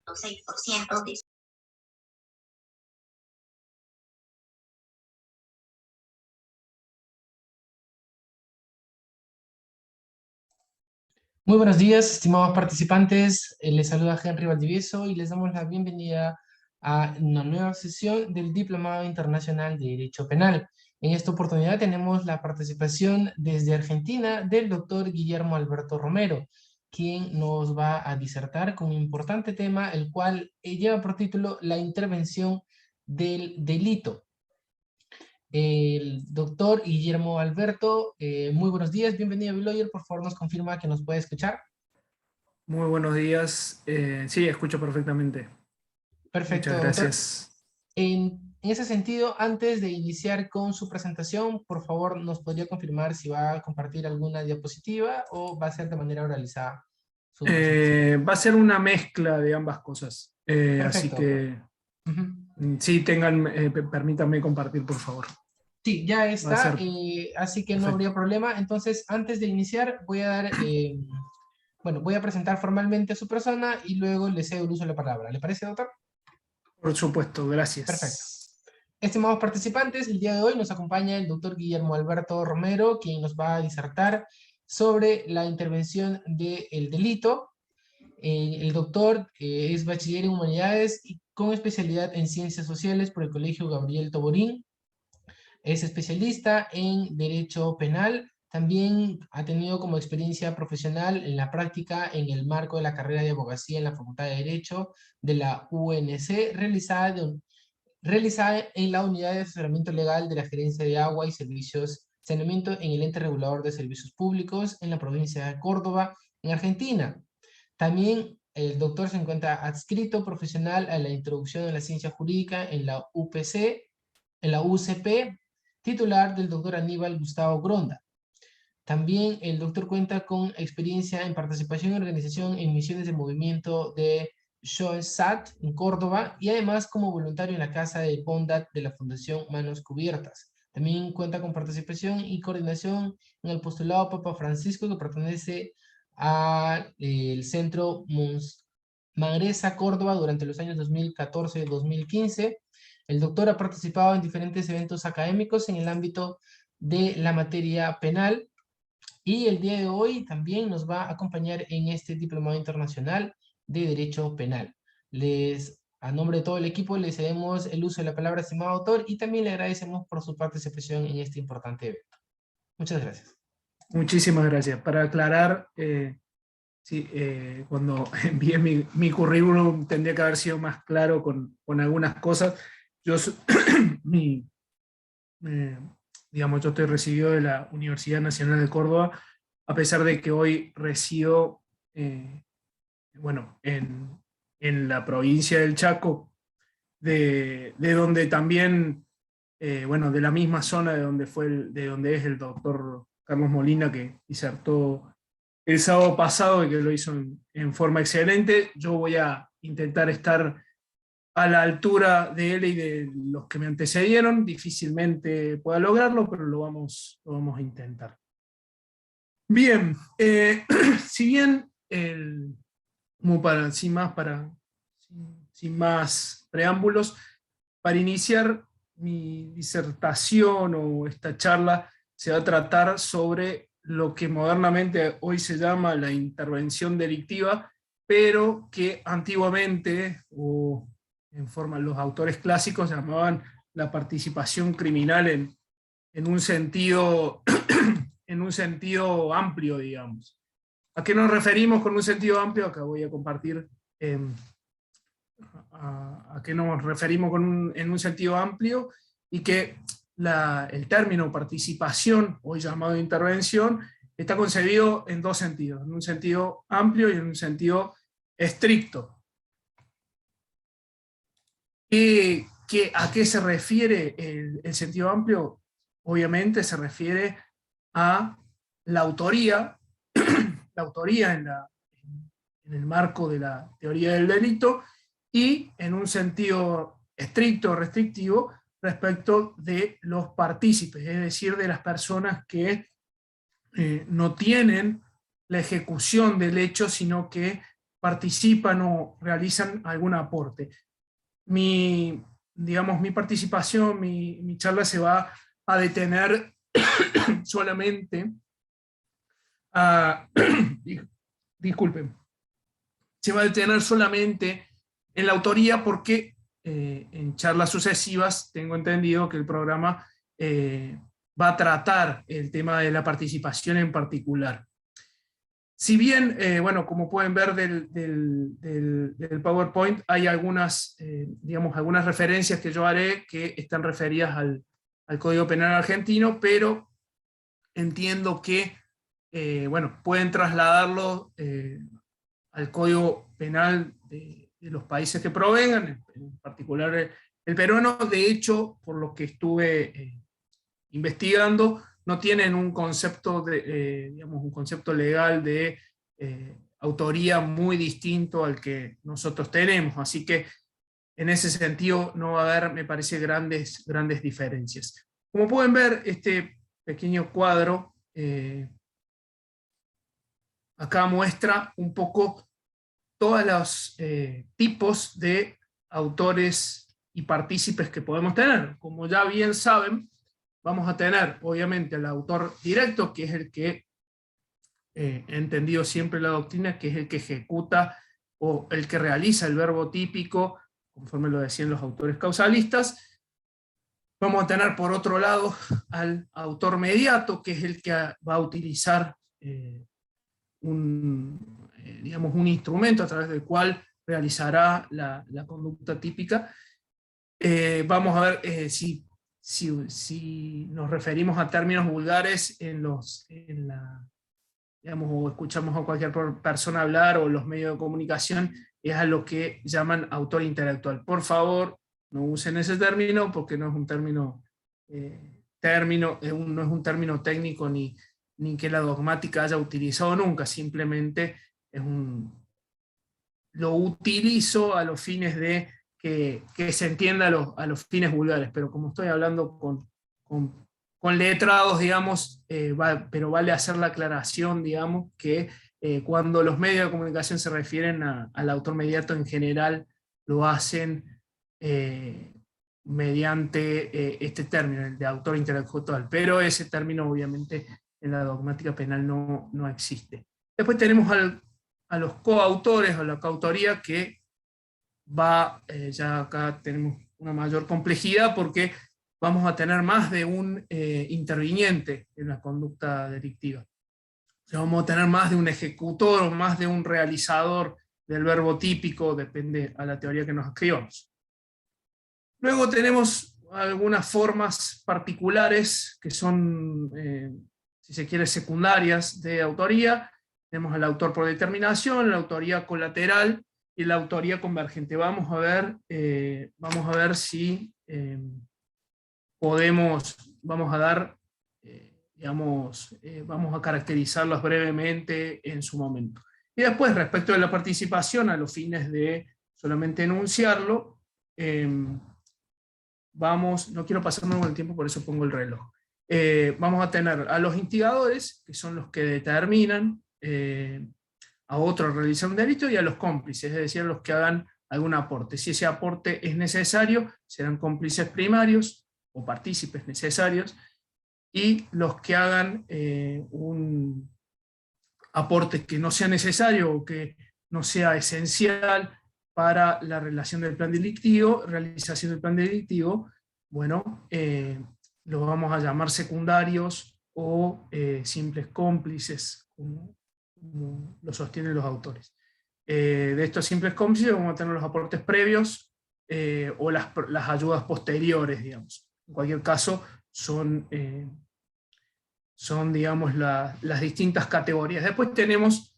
6% de... Muy buenos días, estimados participantes. Les saluda Henry Valdivieso y les damos la bienvenida a una nueva sesión del Diplomado Internacional de Derecho Penal. En esta oportunidad tenemos la participación desde Argentina del doctor Guillermo Alberto Romero, quien nos va a disertar con un importante tema, el cual lleva por título La intervención del delito. El doctor Guillermo Alberto, muy buenos días, bienvenido a Bloyer, por favor nos confirma que nos puede escuchar. Muy buenos días, sí, escucho perfectamente. Perfecto, Muchas doctor. gracias. En ese sentido, antes de iniciar con su presentación, por favor nos podría confirmar si va a compartir alguna diapositiva o va a ser de manera oralizada su presentación. Va a ser una mezcla de ambas cosas, así Perfecto, doctor. que Ujú. sí, permítanme compartir, por favor. Sí, ya Va a está, ser así que no perfecto. habría problema. Entonces, antes de iniciar, voy a dar, bueno, voy a presentar formalmente a su persona y luego le cedo el uso de la palabra. ¿Le parece, doctor? Por supuesto, Perfecto. gracias. Estimados participantes, el día de hoy nos acompaña el doctor Guillermo Alberto Romero, quien nos va a disertar sobre la intervención del delito. El doctor es bachiller en Humanidades y con especialidad en Ciencias Sociales por el Colegio Gabriel Toborín. Es especialista en Derecho Penal. También ha tenido como experiencia profesional en la práctica en el marco de la carrera de abogacía en la Facultad de Derecho de la UNC, realizada en la Unidad de Asesoramiento Legal de la Gerencia de Agua y Servicios Saneamiento en el Ente Regulador de Servicios Públicos en la provincia de Córdoba, en Argentina. También el doctor se encuentra adscrito profesional a la Introducción a la Ciencia Jurídica en la UPC, en la UCP, titular del doctor Aníbal Gustavo Gronda. También el doctor cuenta con experiencia en participación y organización en misiones de movimiento de SHOESAT en Córdoba y además como voluntario en la Casa de Bondat de la Fundación Manos Cubiertas. También cuenta con participación y coordinación en el postulado Papa Francisco que pertenece al Centro Manresa Córdoba durante los años 2014-2015. El doctor ha participado en diferentes eventos académicos en el ámbito de la materia penal y el día de hoy también nos va a acompañar en este Diplomado Internacional de Derecho Penal. A nombre de todo el equipo, le cedemos el uso de la palabra, estimado autor, y también le agradecemos por su participación en este importante evento. Muchas gracias. Muchísimas gracias. Para aclarar, sí, cuando envié mi currículum tendría que haber sido más claro con algunas cosas. Yo, mi, digamos, yo estoy recibido de la Universidad Nacional de Córdoba, a pesar de que hoy resido bueno, en la provincia del Chaco, de donde también, bueno, de la misma zona de donde es el doctor Carlos Molina, que disertó el sábado pasado y que lo hizo en forma excelente. Yo voy a intentar estar a la altura de él y de los que me antecedieron. Difícilmente pueda lograrlo, pero lo vamos a intentar. Bien, si bien sin más preámbulos, para iniciar mi disertación o esta charla se va a tratar sobre lo que modernamente hoy se llama la intervención delictiva, pero que antiguamente, o en forma los autores clásicos llamaban la participación criminal en un sentido, en un sentido amplio, digamos. ¿A qué nos referimos con un sentido amplio? Acá voy a compartir a qué nos referimos en un sentido amplio, y que el término participación, hoy llamado intervención, está concebido en dos sentidos, en un sentido amplio y en un sentido estricto. ¿A qué se refiere el sentido amplio? Obviamente se refiere a la autoría en el marco de la teoría del delito, y en un sentido estricto, restrictivo, respecto de los partícipes, es decir, de las personas que no tienen la ejecución del hecho, sino que participan o realizan algún aporte. Digamos, mi participación, mi charla se va a detener solamente a, disculpen, se va a detener solamente en la autoría porque en charlas sucesivas tengo entendido que el programa va a tratar el tema de la participación en particular. Si bien, bueno, como pueden ver del PowerPoint, hay algunas, digamos, algunas referencias que yo haré que están referidas al Código Penal argentino, pero entiendo que, bueno, pueden trasladarlo al Código Penal de los países que provengan, en particular el peruano. De hecho, por lo que estuve investigando, no tienen un concepto, digamos, un concepto legal de autoría muy distinto al que nosotros tenemos, así que en ese sentido no va a haber, me parece, grandes diferencias. Como pueden ver, este pequeño cuadro acá muestra un poco todos los tipos de autores y partícipes que podemos tener. Como ya bien saben, vamos a tener, obviamente, al autor directo, que es el que he entendido siempre la doctrina, que es el que ejecuta o el que realiza el verbo típico, conforme lo decían los autores causalistas. Vamos a tener, por otro lado, al autor mediato, que es el que va a utilizar digamos, un instrumento a través del cual realizará la conducta típica. Vamos a ver si nos referimos a términos vulgares digamos, o escuchamos a cualquier persona hablar o los medios de comunicación, es a lo que llaman autor intelectual. Por favor, no usen ese término porque no es un término, no es un término técnico ni que la dogmática haya utilizado nunca, simplemente lo utilizo a los fines de que se entienda a los fines vulgares, pero como estoy hablando con letrados, digamos, pero vale hacer la aclaración, digamos, que cuando los medios de comunicación se refieren al autor mediato en general, lo hacen mediante este término, el de autor intelectual, pero ese término obviamente en la dogmática penal no existe. Después tenemos a los coautores, o la coautoría, que ya acá tenemos una mayor complejidad porque vamos a tener más de un interviniente en la conducta delictiva. O sea, vamos a tener más de un ejecutor o más de un realizador del verbo típico, depende a la teoría que nos escribamos. Luego tenemos algunas formas particulares que son, si se quiere, secundarias de autoría. Tenemos el autor por determinación, la autoría colateral y la autoría convergente. Vamos a ver si vamos a dar, digamos, vamos a caracterizarlas brevemente en su momento. Y después, respecto de la participación, a los fines de solamente enunciarlo, no quiero pasarme con el tiempo, por eso pongo el reloj. Vamos a tener a los instigadores, que son los que determinan a otro a realizar un delito, y a los cómplices, es decir, los que hagan algún aporte. Si ese aporte es necesario, serán cómplices primarios o partícipes necesarios, y los que hagan un aporte que no sea necesario o que no sea esencial para la realización del plan delictivo, bueno, los vamos a llamar secundarios o simples cómplices, como lo sostienen los autores. De estos simples cómplices vamos a tener los aportes previos o las ayudas posteriores, digamos. En cualquier caso, son digamos, las distintas categorías. Después tenemos,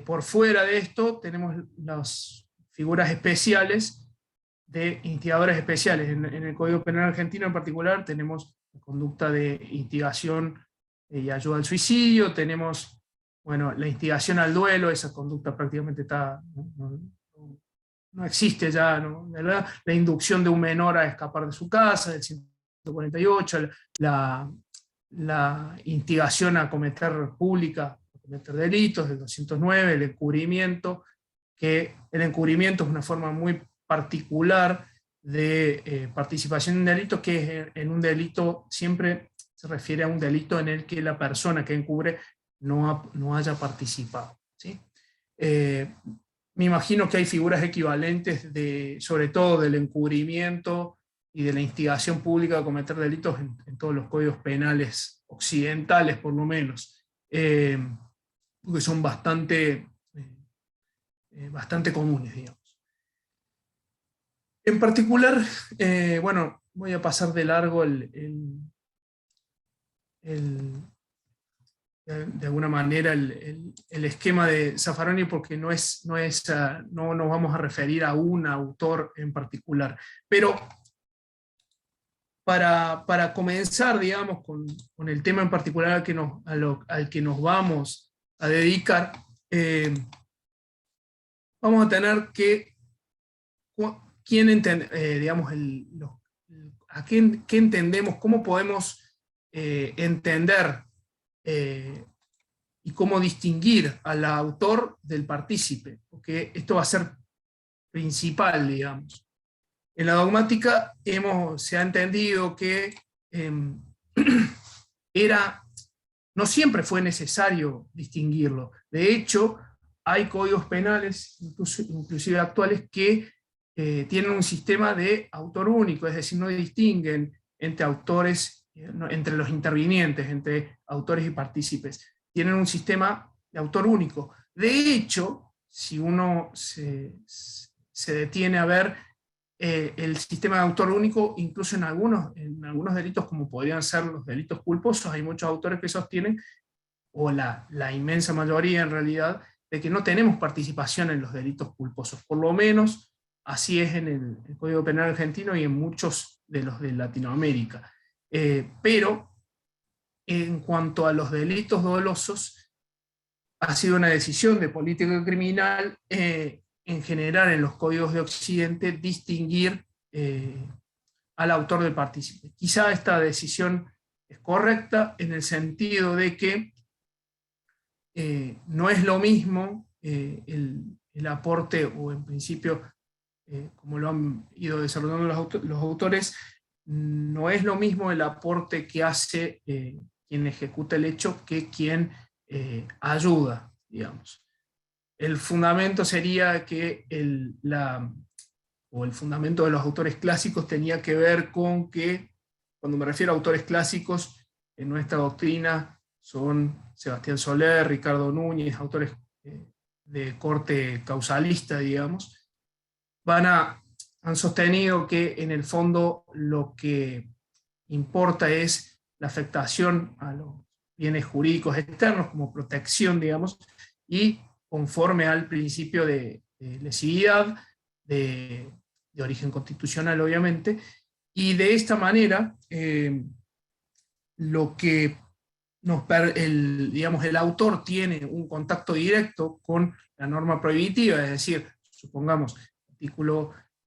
por fuera de esto, tenemos las figuras especiales de instigadores especiales. En el Código Penal argentino en particular tenemos la conducta de instigación y ayuda al suicidio, tenemos, bueno, la instigación al duelo, esa conducta prácticamente no existe ya, ¿no? La inducción de un menor a escapar de su casa, del 148, la instigación a cometer pública, a cometer delitos, del 209, el encubrimiento, que el encubrimiento es una forma muy particular de participación en un delito, que en un delito siempre se refiere a un delito en el que la persona que encubre no haya participado, ¿sí? Me imagino que hay figuras equivalentes, sobre todo del encubrimiento y de la instigación pública a cometer delitos en todos los códigos penales occidentales, por lo menos, porque son bastante comunes, digamos. En particular, bueno, voy a pasar de largo de alguna manera el esquema de Zaffaroni, porque no nos vamos a referir a un autor en particular. Pero para comenzar, digamos, con el tema en particular al que nos vamos a dedicar, vamos a tener que digamos, ¿qué entendemos? ¿Cómo podemos entender y cómo distinguir al autor del partícipe? Porque esto va a ser principal, digamos. En la dogmática se ha entendido que no siempre fue necesario distinguirlo. De hecho, hay códigos penales, inclusive actuales, que tienen un sistema de autor único, es decir, no distinguen entre autores, entre los intervinientes, entre autores y partícipes. Tienen un sistema de autor único. De hecho, si uno se detiene a ver el sistema de autor único, incluso en algunos delitos, como podrían ser los delitos culposos, hay muchos autores que sostienen, o la inmensa mayoría en realidad, de que no tenemos participación en los delitos culposos. Por lo menos así es en el Código Penal argentino y en muchos de los de Latinoamérica. Pero en cuanto a los delitos dolosos, ha sido una decisión de política criminal en general en los códigos de Occidente distinguir al autor del partícipe. Quizá esta decisión es correcta en el sentido de que no es lo mismo el aporte, o en principio, como lo han ido desarrollando los autores, no es lo mismo el aporte que hace quien ejecuta el hecho que quien ayuda, digamos. El fundamento sería que el fundamento de los autores clásicos tenía que ver con que, cuando me refiero a autores clásicos, en nuestra doctrina son Sebastián Soler, Ricardo Núñez, autores de corte causalista, digamos, han sostenido que en el fondo lo que importa es la afectación a los bienes jurídicos externos como protección, digamos, y conforme al principio de lesividad, de origen constitucional, obviamente, y de esta manera lo que digamos, el autor tiene un contacto directo con la norma prohibitiva, es decir, supongamos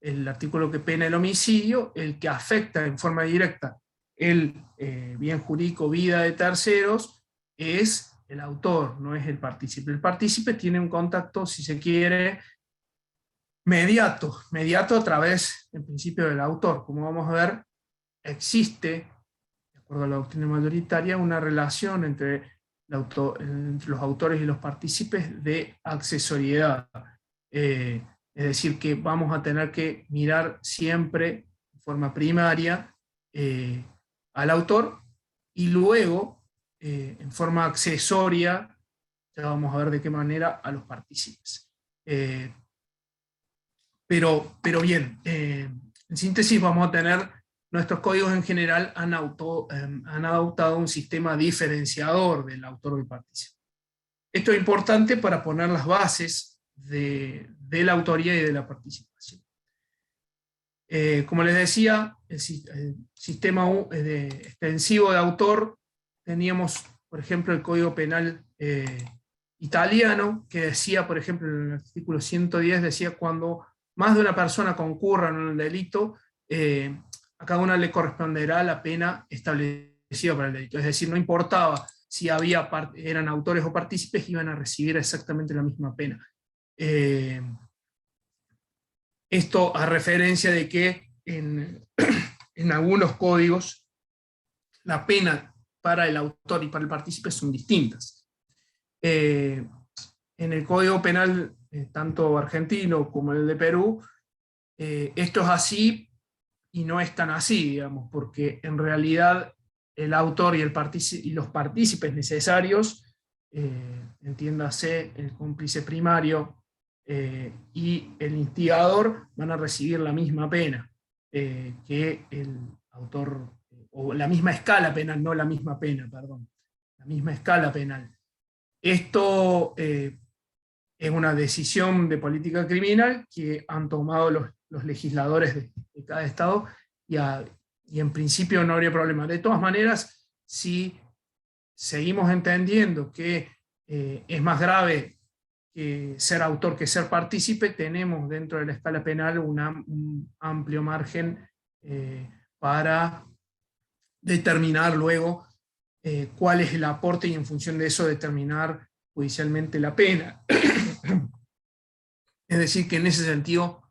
el artículo que pena el homicidio, el que afecta en forma directa el bien jurídico, vida de terceros, es el autor, no es el partícipe. El partícipe tiene un contacto, si se quiere, mediato a través, en principio, del autor. Como vamos a ver, existe, de acuerdo a la doctrina mayoritaria, una relación entre los autores y los partícipes de accesoriedad. Es decir, que vamos a tener que mirar siempre de forma primaria al autor, y luego, en forma accesoria, ya vamos a ver de qué manera, a los partícipes. Pero bien, en síntesis vamos a tener, nuestros códigos en general han adoptado un sistema diferenciador del autor del partícipe. Esto es importante para poner las bases de la autoría y de la participación. Como les decía, el sistema extensivo de autor, teníamos, por ejemplo, el Código Penal italiano, que decía, por ejemplo, en el artículo 110, decía: cuando más de una persona concurra en un delito, a cada una le corresponderá la pena establecida para el delito. Es decir, no importaba si eran autores o partícipes, iban a recibir exactamente la misma pena. Esto a referencia de que en algunos códigos la pena para el autor y para el partícipe son distintas. En el Código Penal, tanto argentino como el de Perú, esto es así y no es tan así, digamos, porque en realidad el autor y los partícipes necesarios, entiéndase el cómplice primario y el instigador, van a recibir la misma pena que el autor, o la misma escala penal, no la misma pena, perdón, la misma escala penal. Esto es una decisión de política criminal que han tomado los legisladores de cada estado y en principio no habría problema. De todas maneras, si seguimos entendiendo que es más grave que ser autor que ser partícipe, tenemos dentro de la escala penal un amplio margen para determinar luego cuál es el aporte y en función de eso determinar judicialmente la pena. Es decir, que en ese sentido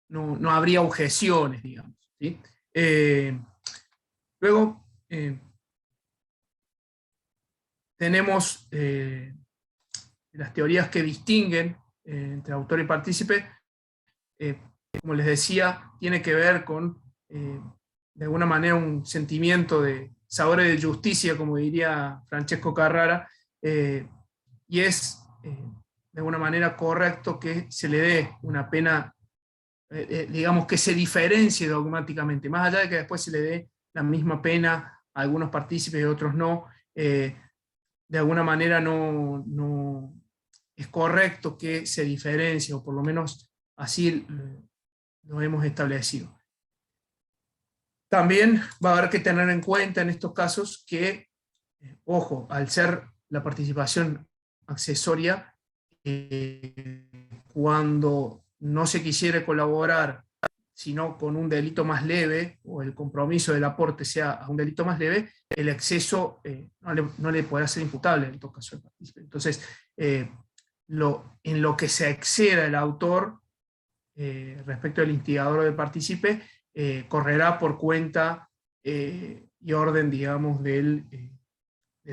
no habría objeciones, digamos, ¿sí? Luego tenemos las teorías que distinguen entre autor y partícipe. Como les decía, tiene que ver con, de alguna manera, un sentimiento de sabor de justicia, como diría Francesco Carrara, y es de alguna manera correcto que se le dé una pena, digamos, que se diferencie dogmáticamente, más allá de que después se le dé la misma pena a algunos partícipes y a otros no, de alguna manera no es correcto que se diferencie, o por lo menos así lo hemos establecido. También va a haber que tener en cuenta en estos casos que, ojo, al ser la participación accesoria, cuando no se quisiera colaborar, sino con un delito más leve, o el compromiso del aporte sea a un delito más leve, el exceso no le podrá ser imputable en todo caso al partícipe. Entonces, en lo que se exceda el autor respecto del instigador o del partícipe, correrá por cuenta y orden, digamos, del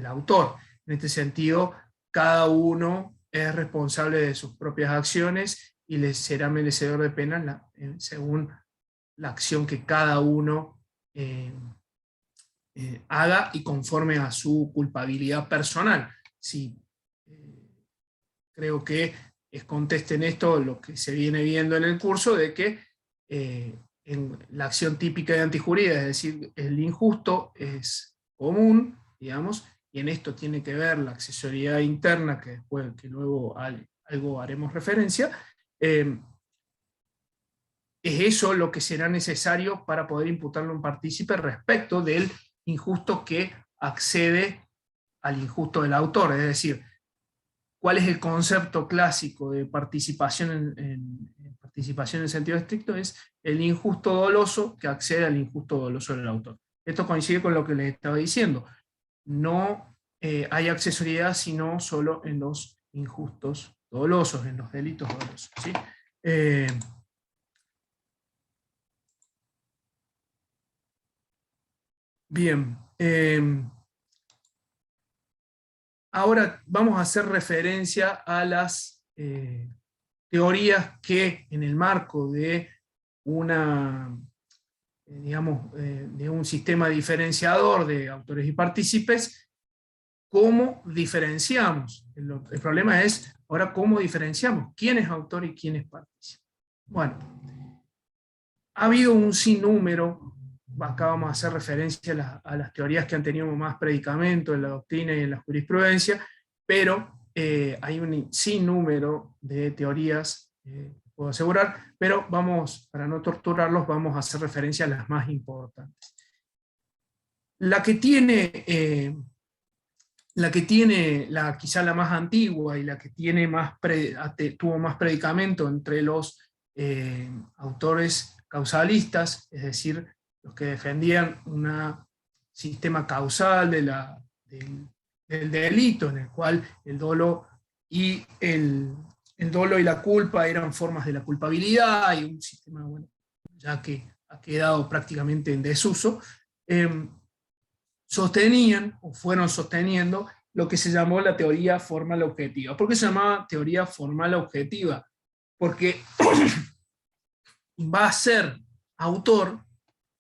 autor. En este sentido, cada uno es responsable de sus propias acciones y les será merecedor de pena según la acción que cada uno haga y conforme a su culpabilidad personal. Sí, creo que contesten esto lo que se viene viendo en el curso, de que en la acción típica de antijuría, es decir, el injusto es común, digamos, y en esto tiene que ver la accesoriedad interna, que luego algo haremos referencia. Es eso lo que será necesario para poder imputarlo a un partícipe respecto del injusto que accede al injusto del autor, es decir, ¿cuál es el concepto clásico de participación participación en sentido estricto? Es el injusto doloso que accede al injusto doloso del autor. Esto coincide con lo que les estaba diciendo. No hay accesoriedad sino solo en los injustos dolosos, en los delitos dolosos, ¿sí? Bien. Ahora vamos a hacer referencia a las teorías que en el marco de de un sistema diferenciador de autores y partícipes, ¿cómo diferenciamos? El problema es ahora cómo diferenciamos quién es autor y quién es partícipe. Bueno, ha habido un sinnúmero, acá vamos a hacer referencia a las teorías que han tenido más predicamento en la doctrina y en la jurisprudencia, pero hay un sinnúmero de teorías, puedo asegurar, pero para no torturarlos, vamos a hacer referencia a las más importantes. La que tiene, quizá la más antigua y la que tiene tuvo más predicamento entre los autores causalistas, es decir, los que defendían un sistema causal del delito, en el cual el dolo y el el dolo y la culpa eran formas de la culpabilidad, y un sistema, bueno, ya que ha quedado prácticamente en desuso, sostenían o fueron sosteniendo lo que se llamó la teoría formal objetiva. ¿Por qué se llamaba teoría formal objetiva? Porque va a ser autor,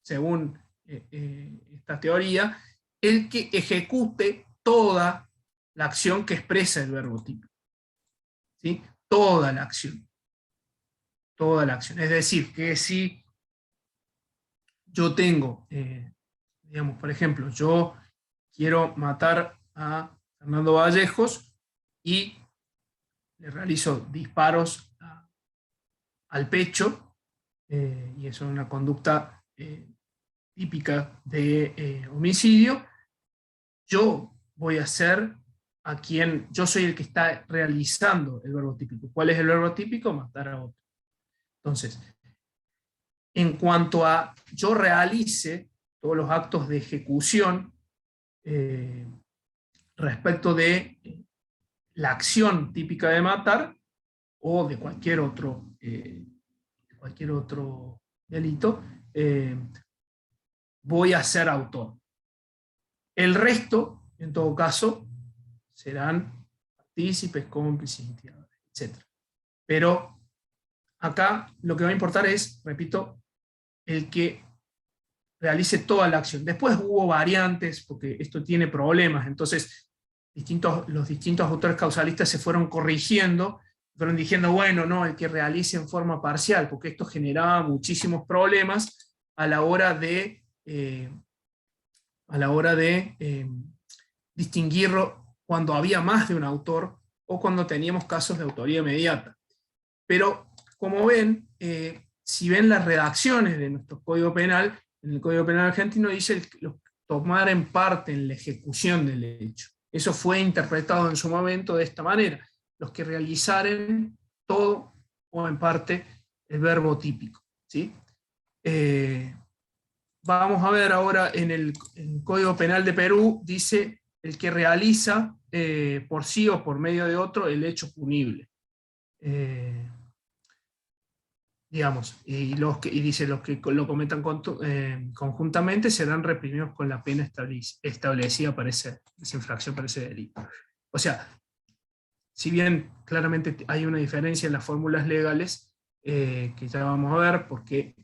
según esta teoría, el que ejecute toda la acción que expresa el verbo típico. ¿Sí? Toda la acción. Toda la acción. Es decir, que si yo tengo, digamos, por ejemplo, yo quiero matar a Fernando Vallejos y le realizo disparos al pecho, y eso es una conducta típica de homicidio, yo voy a ser a quien, yo soy el que está realizando el verbo típico. ¿Cuál es el verbo típico? Matar a otro. Entonces, en cuanto a yo realice todos los actos de ejecución respecto de la acción típica de matar o de cualquier otro delito, voy a ser autor. El resto, en todo caso, serán partícipes, cómplices, etc. Pero acá lo que va a importar es, repito, el que realice toda la acción. Después hubo variantes, porque esto tiene problemas, entonces los distintos autores causalistas se fueron corrigiendo, fueron diciendo, bueno, no, el que realice en forma parcial, porque esto generaba muchísimos problemas a la hora de distinguirlo cuando había más de un autor o cuando teníamos casos de autoría inmediata. Pero, como ven, si ven las redacciones de nuestro Código Penal, en el Código Penal argentino dice tomar en parte en la ejecución del hecho. Eso fue interpretado en su momento de esta manera: los que realizaren todo o en parte el verbo típico. ¿Sí? Vamos a ver ahora en el Código Penal de Perú, dice el que realiza por sí o por medio de otro el hecho punible. Digamos, y dice los que lo cometan conjuntamente serán reprimidos con la pena establecida para esa infracción, para ese delito. O sea, si bien claramente hay una diferencia en las fórmulas legales, que ya vamos a ver, porque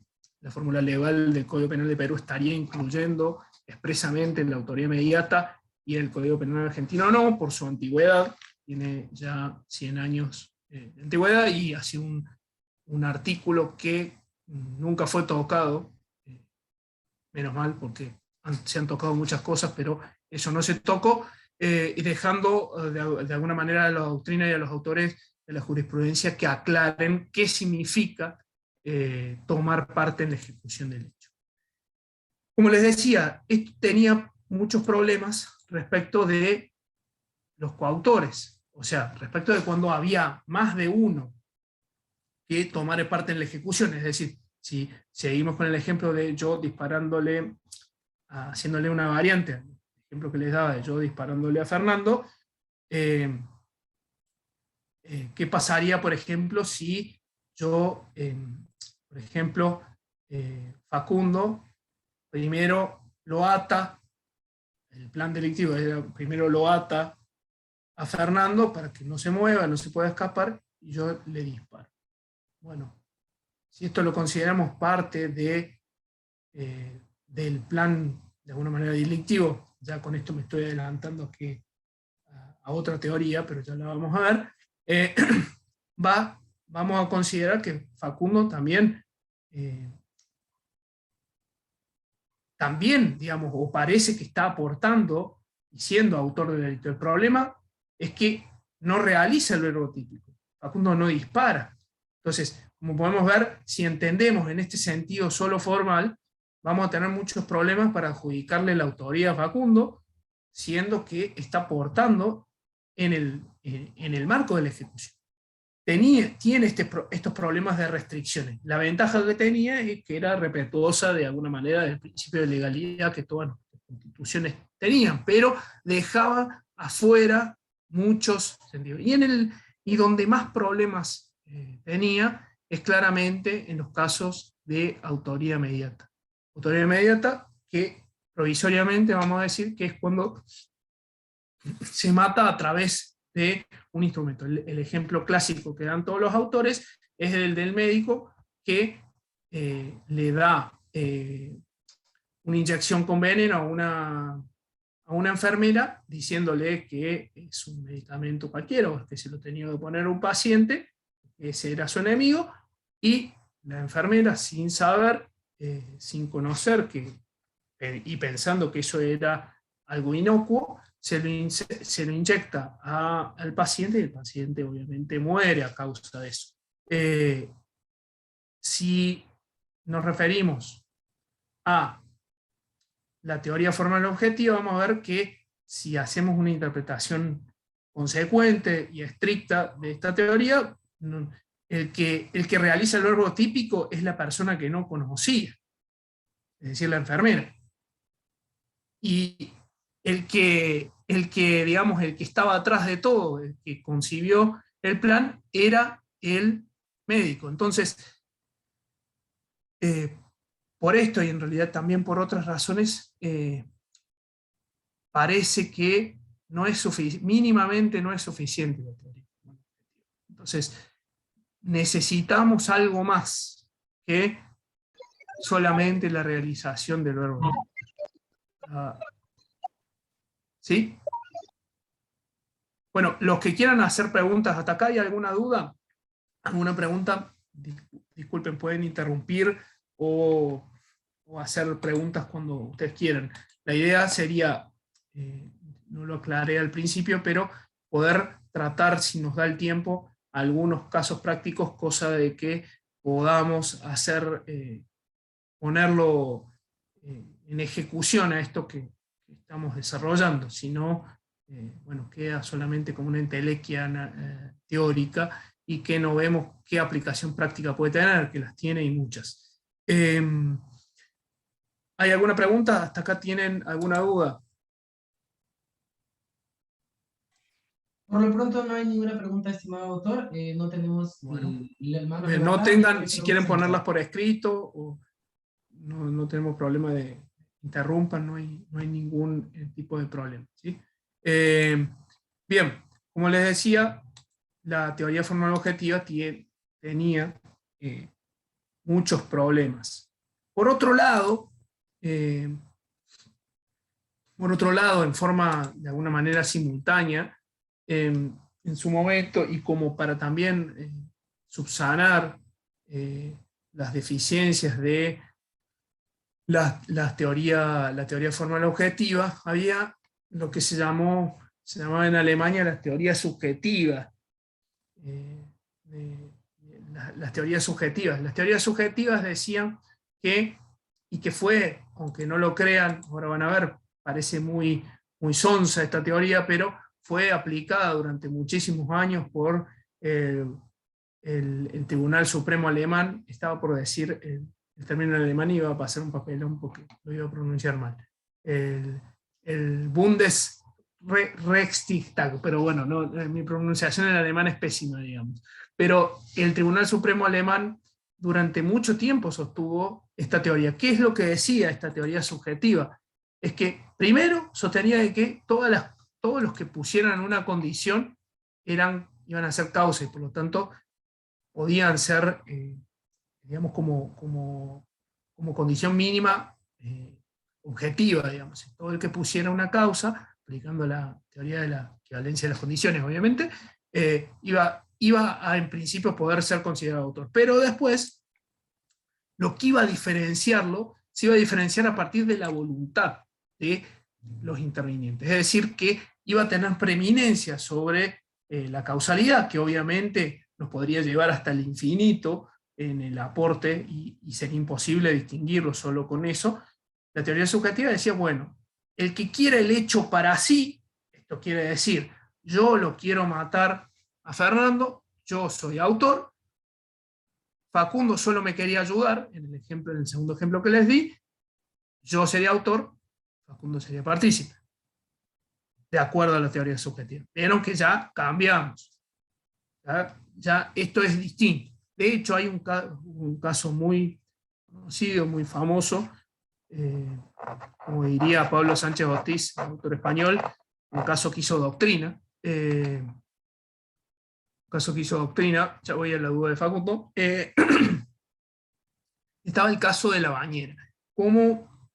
la fórmula legal del Código Penal de Perú estaría incluyendo expresamente la autoría inmediata, y el Código Penal argentino no, por su antigüedad, tiene ya 100 años de antigüedad, y hace un artículo que nunca fue tocado, menos mal, porque se han tocado muchas cosas, pero eso no se tocó, y dejando de alguna manera a la doctrina y a los autores de la jurisprudencia que aclaren qué significa tomar parte en la ejecución del hecho. Como les decía, esto tenía muchos problemas respecto de los coautores, o sea, respecto de cuando había más de uno que tomar parte en la ejecución. Es decir, si seguimos con el ejemplo de yo disparándole, haciéndole una variante, el ejemplo que les daba de yo disparándole a Fernando, ¿qué pasaría, por ejemplo, si yo, por ejemplo, Facundo primero lo ata, el plan delictivo primero lo ata a Fernando para que no se mueva, no se pueda escapar, y yo le disparo? Bueno, si esto lo consideramos parte del plan, de alguna manera, delictivo, ya con esto me estoy adelantando a otra teoría, pero ya la vamos a ver, vamos a considerar que Facundo también, digamos, o parece que está aportando y siendo autor del delito. El problema es que no realiza el verbo típico. Facundo no dispara. Entonces, como podemos ver, si entendemos en este sentido solo formal, vamos a tener muchos problemas para adjudicarle la autoría a Facundo, siendo que está aportando en el marco de la ejecución. Tiene estos problemas de restricciones. La ventaja que tenía es que era respetuosa de alguna manera del principio de legalidad que todas las constituciones tenían, pero dejaba afuera muchos sentidos. Y en y donde más problemas tenía es claramente en los casos de autoría inmediata. Autoría inmediata que provisoriamente vamos a decir que es cuando se mata a través de un instrumento. El ejemplo clásico que dan todos los autores es el del médico que le da una inyección con veneno a una enfermera diciéndole que es un medicamento cualquiera o que se lo tenía que poner a un paciente, ese era su enemigo, y la enfermera sin saber, sin conocer y pensando que eso era algo inocuo, se lo inyecta al paciente y el paciente obviamente muere a causa de eso. Si nos referimos a la teoría formal objetiva, vamos a ver que si hacemos una interpretación consecuente y estricta de esta teoría, el que realiza el verbo típico es la persona que no conocía, es decir, la enfermera. Y digamos, el que estaba atrás de todo, el que concibió el plan, era el médico. Entonces, por esto y en realidad también por otras razones, parece que mínimamente no es suficiente la teoría. Entonces, necesitamos algo más que solamente la realización del verbo. ¿Sí? Bueno, los que quieran hacer preguntas hasta acá, ¿hay alguna duda? ¿Alguna pregunta? Disculpen, pueden interrumpir o hacer preguntas cuando ustedes quieran. La idea sería, no lo aclaré al principio, pero poder tratar, si nos da el tiempo, algunos casos prácticos, cosa de que podamos hacer, ponerlo en ejecución a esto que estamos desarrollando. Si no, bueno, queda solamente como una entelequia teórica y que no vemos qué aplicación práctica puede tener, que las tiene y muchas. ¿Hay alguna pregunta? ¿Hasta acá tienen alguna duda? Por lo pronto no hay ninguna pregunta, estimado autor. No tenemos Bueno, manos no levantadas. tengan, si quieren ponerlas por escrito, o no tenemos problema de interrumpan, no hay ningún tipo de problema. ¿Sí? Bien, como les decía, la teoría formal objetiva tenía muchos problemas. Por otro lado, en forma de alguna manera simultánea, en su momento, y como para también subsanar las deficiencias de la teoría formal objetiva, había lo que se llamaba en Alemania las teorías subjetivas. Las teorías subjetivas. Las teorías subjetivas decían que, y que fue, aunque no lo crean, ahora van a ver, parece muy sonsa esta teoría, pero fue aplicada durante muchísimos años por el Tribunal Supremo Alemán. Estaba por decir el término en alemán y iba a pasar un papelón porque lo iba a pronunciar mal. El Bundesrechnungstag, pero bueno, no, mi pronunciación en alemán es pésima, digamos. Pero el Tribunal Supremo Alemán durante mucho tiempo sostuvo esta teoría. ¿Qué es lo que decía esta teoría subjetiva? Es que primero sostenía de que todos los que pusieran una condición iban a ser causa y por lo tanto podían ser, digamos, como condición mínima objetiva, digamos. Todo el que pusiera una causa, aplicando la teoría de la equivalencia de las condiciones, obviamente, iba a, en principio, poder ser considerado autor. Pero después, lo que iba a diferenciarlo, se iba a diferenciar a partir de la voluntad de los intervinientes. Es decir, que iba a tener preeminencia sobre la causalidad, que obviamente nos podría llevar hasta el infinito en el aporte y sería imposible distinguirlo solo con eso. La teoría subjetiva decía, bueno, el que quiera el hecho para sí, esto quiere decir, yo lo quiero matar a Fernando, yo soy autor, Facundo solo me quería ayudar, en el segundo ejemplo que les di, yo sería autor, Facundo sería partícipe, de acuerdo a la teoría subjetiva. Vieron que ya cambiamos. Ya esto es distinto. De hecho, hay un caso muy conocido, muy famoso, como diría Pablo Sánchez Ortiz, autor español, un caso que hizo doctrina. Ya voy a la duda de Facundo. Estaba el caso de la bañera.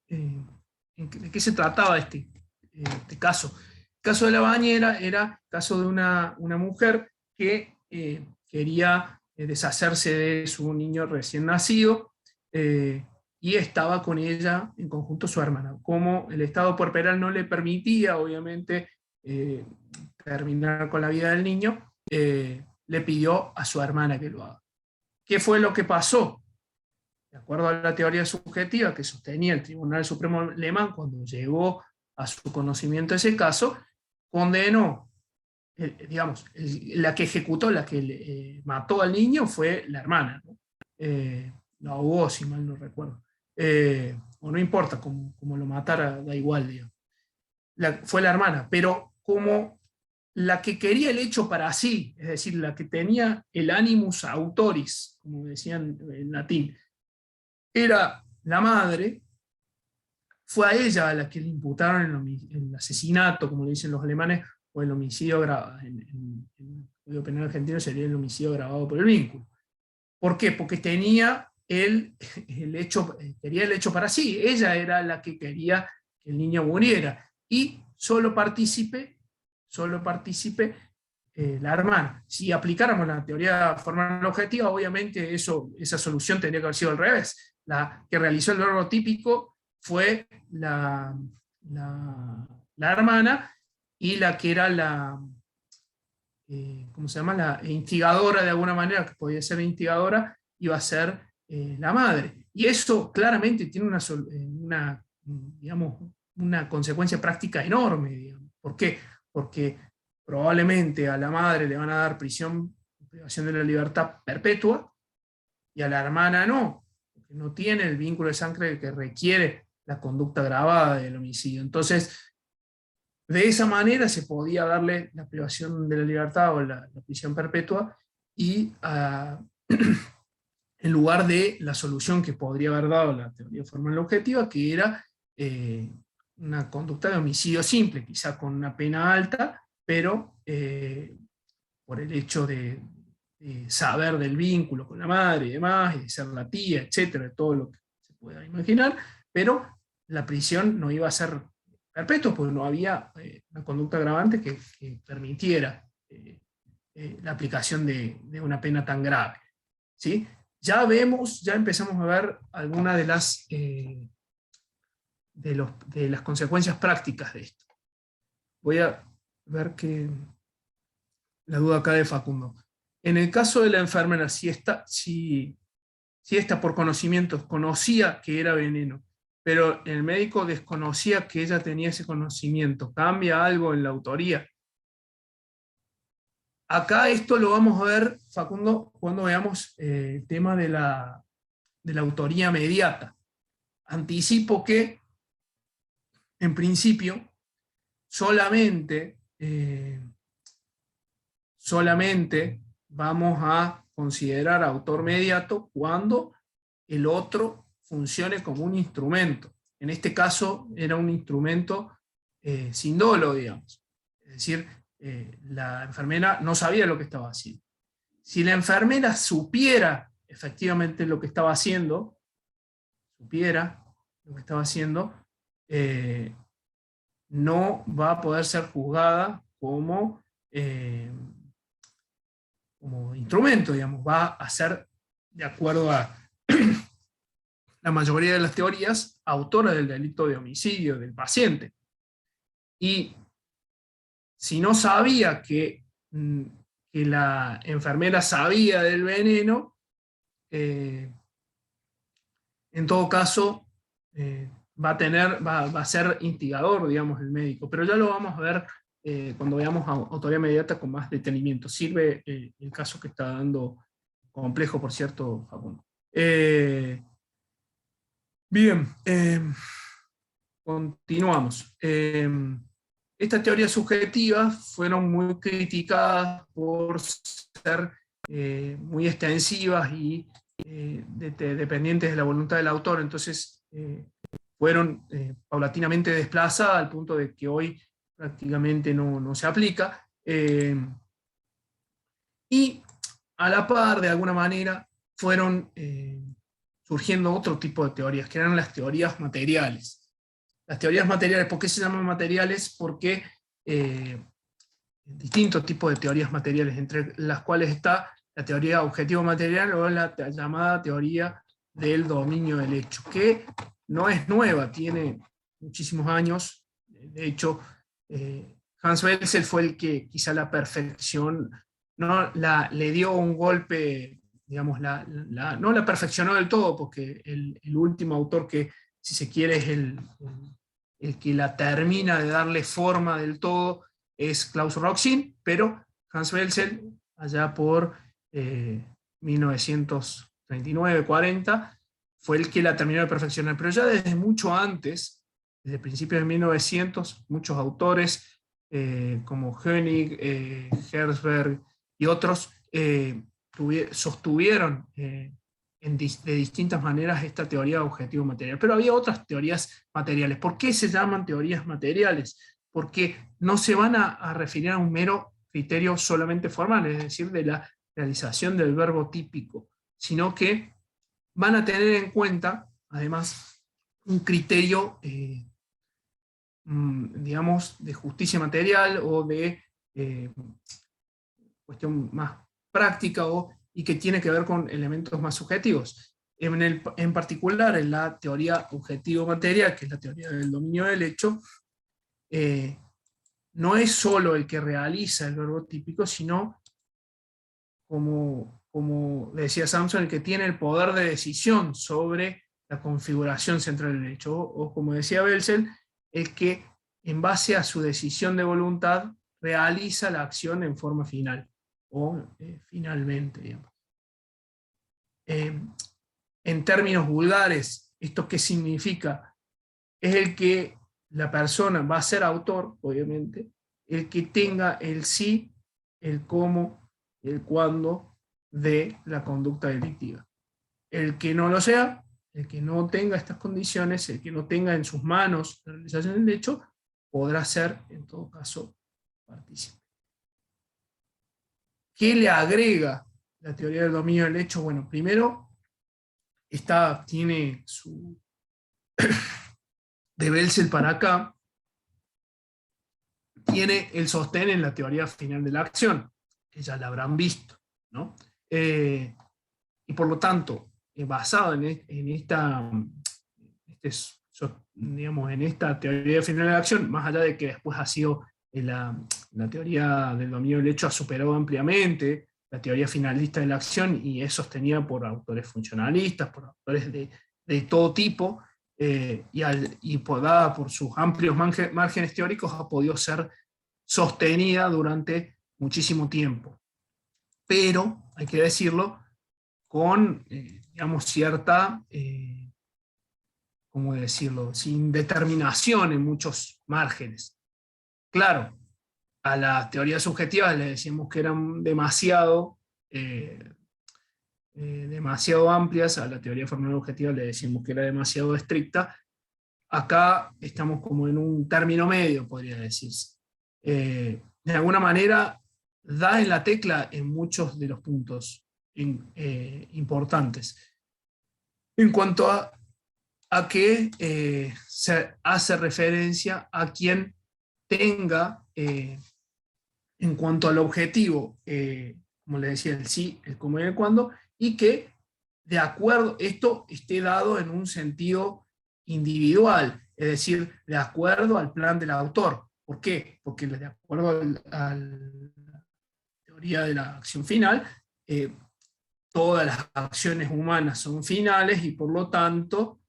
¿De qué se trataba este caso? El caso de la bañera era el caso de una mujer que quería deshacerse de su niño recién nacido, y estaba con ella en conjunto su hermana. Como el estado puerperal no le permitía, obviamente, terminar con la vida del niño, le pidió a su hermana que lo haga. ¿Qué fue lo que pasó? De acuerdo a la teoría subjetiva que sostenía el Tribunal Supremo alemán cuando llegó a su conocimiento ese caso, condenó, la que ejecutó, la que mató al niño fue la hermana, ¿no? Lo ahogó, si mal no recuerdo. O no importa, como lo matara, da igual, digamos. Fue la hermana, pero como la que quería el hecho para sí, es decir, la que tenía el animus autoris, como decían en latín, era la madre, fue a ella a la que le imputaron el asesinato, como le dicen los alemanes, o el homicidio agravado. En el Código Penal argentino sería el homicidio agravado por el vínculo. ¿Por qué? Porque tenía quería el hecho para sí. Ella era la que quería que el niño muriera. Y solo partícipe la hermana. Si aplicáramos la teoría formal objetiva, obviamente esa solución tendría que haber sido al revés. La que realizó el verbo típico fue la hermana, y la que era ¿cómo se llama? La instigadora, de alguna manera, que podía ser instigadora, iba a ser la madre. Y eso claramente tiene digamos, una consecuencia práctica enorme, digamos. ¿Por qué? Porque probablemente a la madre le van a dar privación de la libertad perpetua, y a la hermana no, porque no tiene el vínculo de sangre que requiere la conducta agravada del homicidio. Entonces, de esa manera se podía darle la privación de la libertad o la prisión perpetua, y en lugar de la solución que podría haber dado la teoría formal objetiva, que era una conducta de homicidio simple, quizá con una pena alta, pero por el hecho de saber del vínculo con la madre y demás, y de ser la tía, etcétera, todo lo que se pueda imaginar, pero la prisión no iba a ser perpetua, porque no había una conducta agravante que permitiera la aplicación de una pena tan grave. ¿Sí? Ya empezamos a ver algunas de las consecuencias prácticas de esto. Voy a ver la duda acá de Facundo. En el caso de la enfermera, si esta por conocimientos conocía que era veneno, pero el médico desconocía que ella tenía ese conocimiento, ¿cambia algo en la autoría? Acá esto lo vamos a ver, Facundo, cuando veamos el tema de la autoría mediata. Anticipo que, en principio, solamente vamos a considerar autor mediato cuando el otro funcione como un instrumento. En este caso era un instrumento sin dolo, digamos. Es decir, la enfermera no sabía lo que estaba haciendo. Si la enfermera supiera efectivamente lo que estaba haciendo, no va a poder ser juzgada como instrumento, digamos, va a ser, de acuerdo a la mayoría de las teorías, autora del delito de homicidio del paciente. Y si no sabía que la enfermera sabía del veneno, en todo caso va a ser instigador, digamos, el médico. Pero ya lo vamos a ver cuando veamos autoría mediata con más detenimiento. Sirve el caso que está dando, complejo, por cierto, Facundo. Bien, continuamos. estas teorías subjetivas fueron muy criticadas por ser muy extensivas y dependientes de la voluntad del autor. Entonces fueron paulatinamente desplazadas al punto de que hoy prácticamente no se aplica. Y a la par, de alguna manera, fueron surgiendo otro tipo de teorías, que eran las teorías materiales. Las teorías materiales, ¿por qué se llaman materiales? Porque distintos tipos de teorías materiales, entre las cuales está la teoría objetivo material o la llamada teoría del dominio del hecho, que no es nueva, tiene muchísimos años. De hecho, Hans Welsel fue el que quizá la perfección, le dio un golpe, digamos, no la perfeccionó del todo, porque el último autor que, si se quiere, es el que la termina de darle forma del todo, es Klaus Roxin, pero Hans Welsel, allá por 1939-40, fue el que la terminó de perfeccionar. Pero ya desde mucho antes, desde principios de 1900, muchos autores como Hönig, Herzberg y otros sostuvieron de distintas maneras esta teoría de objetivo material. Pero había otras teorías materiales. ¿Por qué se llaman teorías materiales? Porque no se van a referir a un mero criterio solamente formal, es decir, de la realización del verbo típico, sino que van a tener en cuenta, además, un criterio, digamos, de justicia material o de cuestión más práctica y que tiene que ver con elementos más subjetivos. En particular, en la teoría objetivo material, que es la teoría del dominio del hecho, no es solo el que realiza el verbo típico, sino, como decía Samson, el que tiene el poder de decisión sobre la configuración central del hecho, o como decía Welsel, el que en base a su decisión de voluntad realiza la acción en forma final, o finalmente, digamos. En términos vulgares, ¿esto qué significa? Es el que la persona va a ser autor, obviamente, el que tenga el sí, el cómo, el cuándo de la conducta delictiva. El que no lo sea, el que no tenga estas condiciones, el que no tenga en sus manos la realización del hecho, podrá ser, en todo caso, partícipe. ¿Qué le agrega la teoría del dominio del hecho? Bueno, primero, tiene su de Welsel para acá, tiene el sostén en la teoría final de la acción, que ya la habrán visto, ¿no? Y por lo tanto, basado en esta teoría final de la acción, más allá de que después ha sido la teoría del dominio del hecho ha superado ampliamente la teoría finalista de la acción y es sostenida por autores funcionalistas, por autores de todo tipo, y dada por sus amplios márgenes teóricos, ha podido ser sostenida durante muchísimo tiempo. Pero, hay que decirlo, con, digamos, cierta, ¿cómo decirlo?, sin determinación en muchos márgenes. Claro, a las teorías subjetivas le decíamos que eran demasiado amplias, a la teoría formal objetiva le decimos que era demasiado estricta. Acá estamos como en un término medio, podría decirse. De alguna manera da en la tecla en muchos de los puntos importantes. En cuanto a que se hace referencia a quien tenga, en cuanto al objetivo, como le decía, el sí, el cómo y el cuándo, y que de acuerdo, esto esté dado en un sentido individual, es decir, de acuerdo al plan del autor. ¿Por qué? Porque de acuerdo a la teoría de la acción final, todas las acciones humanas son finales y por lo tanto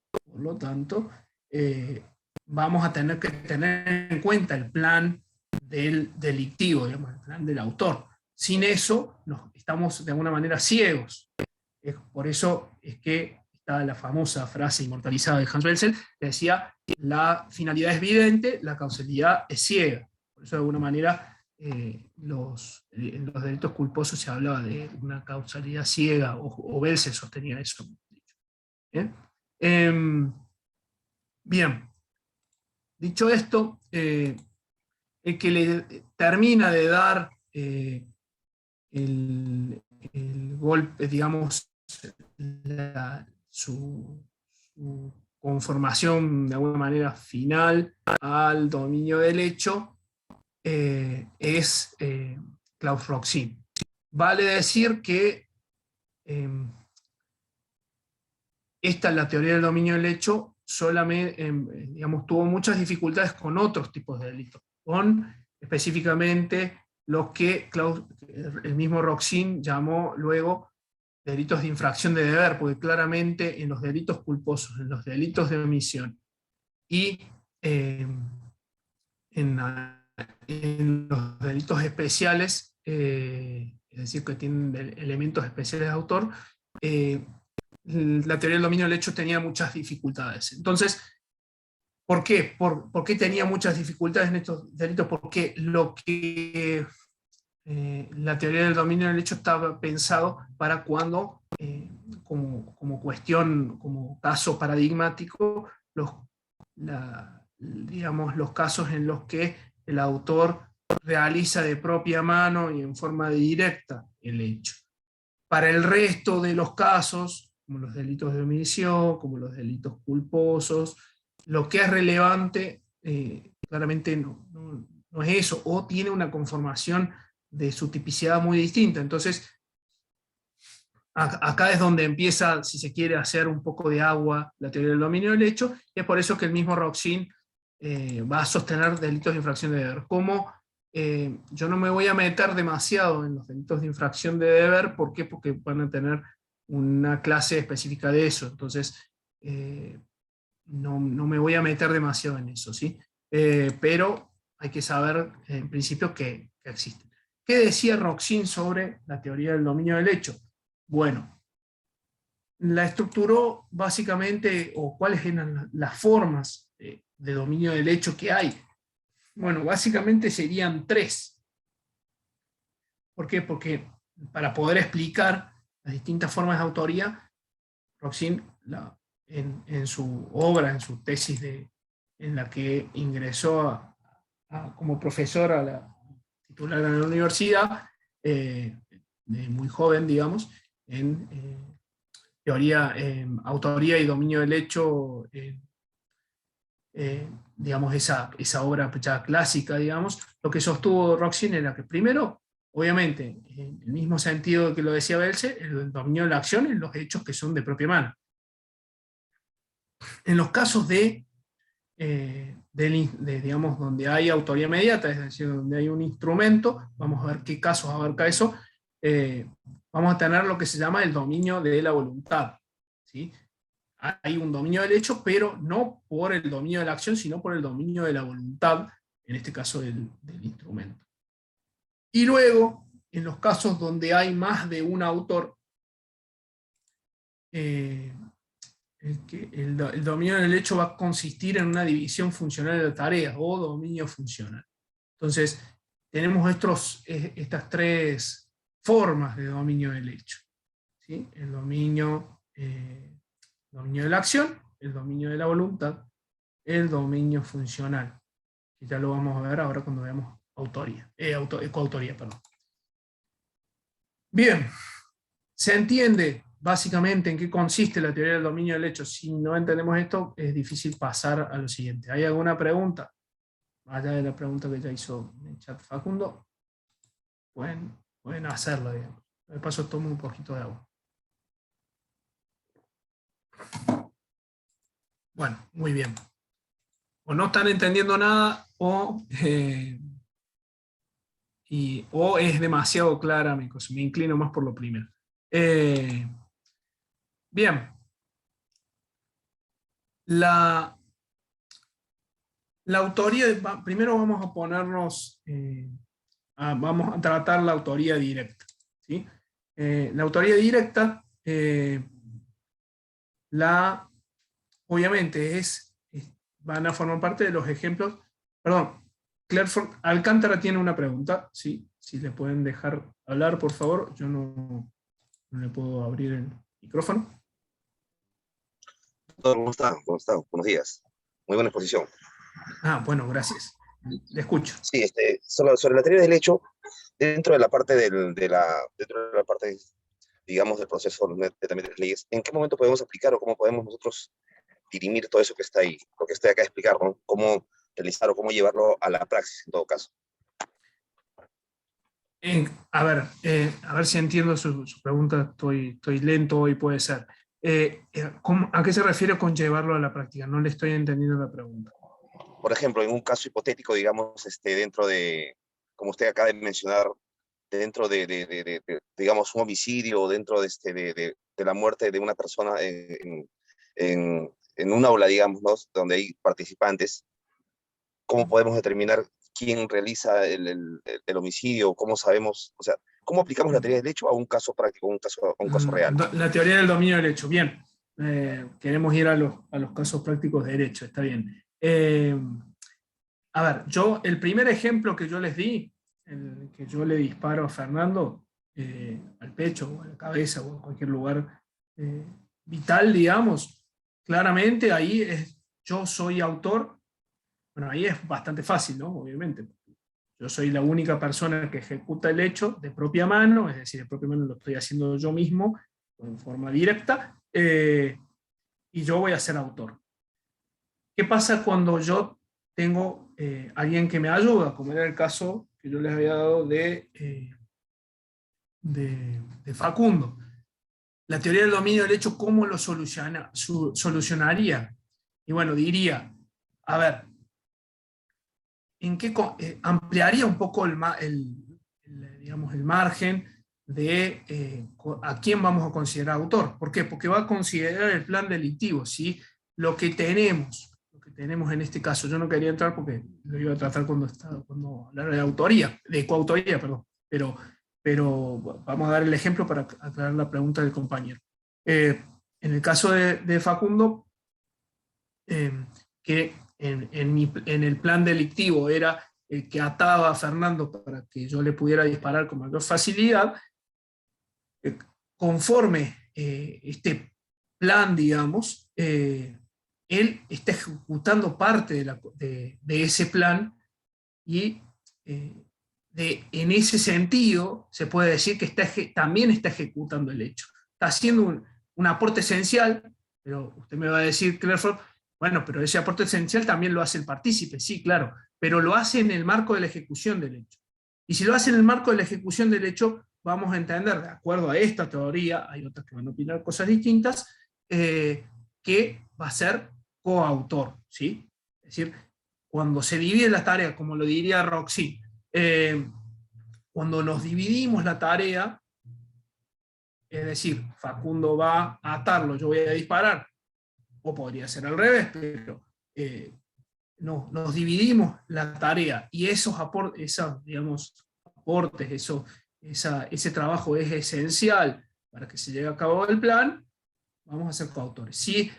vamos a tener que tener en cuenta el plan del delictivo, digamos, el plan del autor. Sin eso, estamos de alguna manera ciegos. Por eso es que está la famosa frase inmortalizada de Hans Welsel, que decía, la finalidad es evidente, la causalidad es ciega. Por eso de alguna manera en los delitos culposos se hablaba de una causalidad ciega, o Bell sostenía eso. Bien, bien. Dicho esto, el que le termina de dar el golpe, digamos, su conformación de alguna manera final al dominio del hecho, es Klaus Roxin. Vale decir que esta es la teoría del dominio del hecho, solamente, digamos, tuvo muchas dificultades con otros tipos de delitos, con específicamente los que el mismo Roxin llamó luego delitos de infracción de deber, porque claramente en los delitos culposos, en los delitos de omisión y en los delitos especiales, es decir, que tienen elementos especiales de autor, la teoría del dominio del hecho tenía muchas dificultades. Entonces, ¿por qué? ¿Por qué tenía muchas dificultades en estos delitos? Porque lo que la teoría del dominio del hecho estaba pensado para cuando, como cuestión, como caso paradigmático, digamos, los casos en los que el autor realiza de propia mano y en forma directa el hecho. Para el resto de los casos, como los delitos de omisión, como los delitos culposos, lo que es relevante claramente no es eso, o tiene una conformación de su tipicidad muy distinta. Entonces, acá es donde empieza, si se quiere, hacer un poco de agua la teoría del dominio del hecho, y es por eso que el mismo Roxin va a sostener delitos de infracción de deber. Como yo no me voy a meter demasiado en los delitos de infracción de deber, ¿por qué? Porque van a tener una clase específica de eso, entonces no me voy a meter demasiado en eso, ¿sí? Pero hay que saber en principio que existen. ¿Qué decía Roxin sobre la teoría del dominio del hecho? Bueno, la estructuró básicamente, o cuáles eran las formas de dominio del hecho que hay. Bueno, básicamente serían tres. ¿Por qué? Porque para poder explicar las distintas formas de autoría, Roxin, en su obra, en su tesis en la que ingresó como profesor a la titular de la universidad, de muy joven, digamos, en teoría, autoría y dominio del hecho, digamos, esa obra ya clásica, digamos, lo que sostuvo Roxin era que primero, obviamente, en el mismo sentido que lo decía Belse, el dominio de la acción en los hechos que son de propia mano. En los casos digamos, donde hay autoría inmediata, es decir, donde hay un instrumento, vamos a ver qué casos abarca eso, vamos a tener lo que se llama el dominio de la voluntad, ¿sí? Hay un dominio del hecho, pero no por el dominio de la acción, sino por el dominio de la voluntad, en este caso del instrumento. Y luego, en los casos donde hay más de un autor, el dominio del hecho va a consistir en una división funcional de tareas, o dominio funcional. Entonces, tenemos estas tres formas de dominio del hecho, ¿sí? El dominio de la acción, el dominio de la voluntad, el dominio funcional, que ya lo vamos a ver ahora cuando veamos coautoría. Perdón. Bien, se entiende básicamente en qué consiste la teoría del dominio del hecho. Si no entendemos esto, es difícil pasar a lo siguiente. ¿Hay alguna pregunta? Allá de la pregunta que ya hizo en el chat Facundo, pueden hacerlo, digamos. De paso tomo un poquito de agua. Bueno, muy bien. O no están entendiendo nada, o es demasiado clara mi cosa. Me inclino más por lo primero. Bien. La autoría, primero vamos a ponernos, vamos a tratar la autoría directa, ¿sí? La autoría directa, obviamente van a formar parte de los ejemplos, perdón, Clerford Alcántara tiene una pregunta, ¿sí? Si le pueden dejar hablar, por favor. Yo no le puedo abrir el micrófono. Doctor, ¿cómo está? ¿Cómo está? Buenos días. Muy buena exposición. Bueno, gracias. Le escucho. Sí, sobre la teoría del hecho, dentro de la parte dentro de la parte, digamos, del proceso de las leyes, ¿en qué momento podemos aplicar o cómo podemos nosotros dirimir todo eso que está ahí? Lo que estoy acá a explicar, ¿no? Cómo realizar o cómo llevarlo a la praxis, en todo caso. A ver si entiendo su pregunta. Estoy lento hoy, puede ser. ¿A qué se refiere con llevarlo a la práctica? No le estoy entendiendo la pregunta. Por ejemplo, en un caso hipotético, digamos, dentro de, como usted acaba de mencionar, dentro digamos, un homicidio o dentro de la muerte de una persona en un aula, digamos, ¿no? Donde hay participantes, ¿cómo podemos determinar quién realiza el homicidio? ¿Cómo sabemos, o sea, cómo aplicamos la teoría del hecho a un caso práctico, a un caso real? La teoría del dominio del hecho, bien. Queremos ir a los casos prácticos de derecho, está bien. A ver, el primer ejemplo que yo les di, el que yo le disparo a Fernando al pecho o a la cabeza o en cualquier lugar vital, digamos, claramente ahí yo soy autor. Bueno, ahí es bastante fácil, ¿no? Obviamente. Yo soy la única persona que ejecuta el hecho de propia mano, es decir, de propia mano lo estoy haciendo yo mismo, en forma directa, y yo voy a ser autor. ¿Qué pasa cuando yo tengo alguien que me ayuda, como era el caso que yo les había dado de Facundo? La teoría del dominio del hecho, ¿cómo lo solucionaría? Y bueno, diría, a ver, ampliaría un poco digamos, el margen de a quién vamos a considerar autor. ¿Por qué? Porque va a considerar el plan delictivo, ¿sí? Lo que tenemos en este caso, yo no quería entrar porque lo iba a tratar cuando hablar de autoría, de coautoría, perdón, pero vamos a dar el ejemplo para aclarar la pregunta del compañero. En el caso de Facundo, que en el plan delictivo era el que ataba a Fernando para que yo le pudiera disparar con mayor facilidad, conforme este plan, digamos, él está ejecutando parte de ese plan y en ese sentido se puede decir que también está ejecutando el hecho. Está haciendo un aporte esencial, pero usted me va a decir, Clerford, bueno, pero ese aporte esencial también lo hace el partícipe, sí, claro, pero lo hace en el marco de la ejecución del hecho. Y si lo hace en el marco de la ejecución del hecho, vamos a entender, de acuerdo a esta teoría, hay otras que van a opinar cosas distintas, que va a ser coautor, ¿sí? Es decir, cuando se divide la tarea, como lo diría Roxy, cuando nos dividimos la tarea, es decir, Facundo va a atarlo, yo voy a disparar, o podría ser al revés, pero no, nos dividimos la tarea y esos aportes, ese trabajo es esencial para que se lleve a cabo el plan, vamos a ser coautores. Si,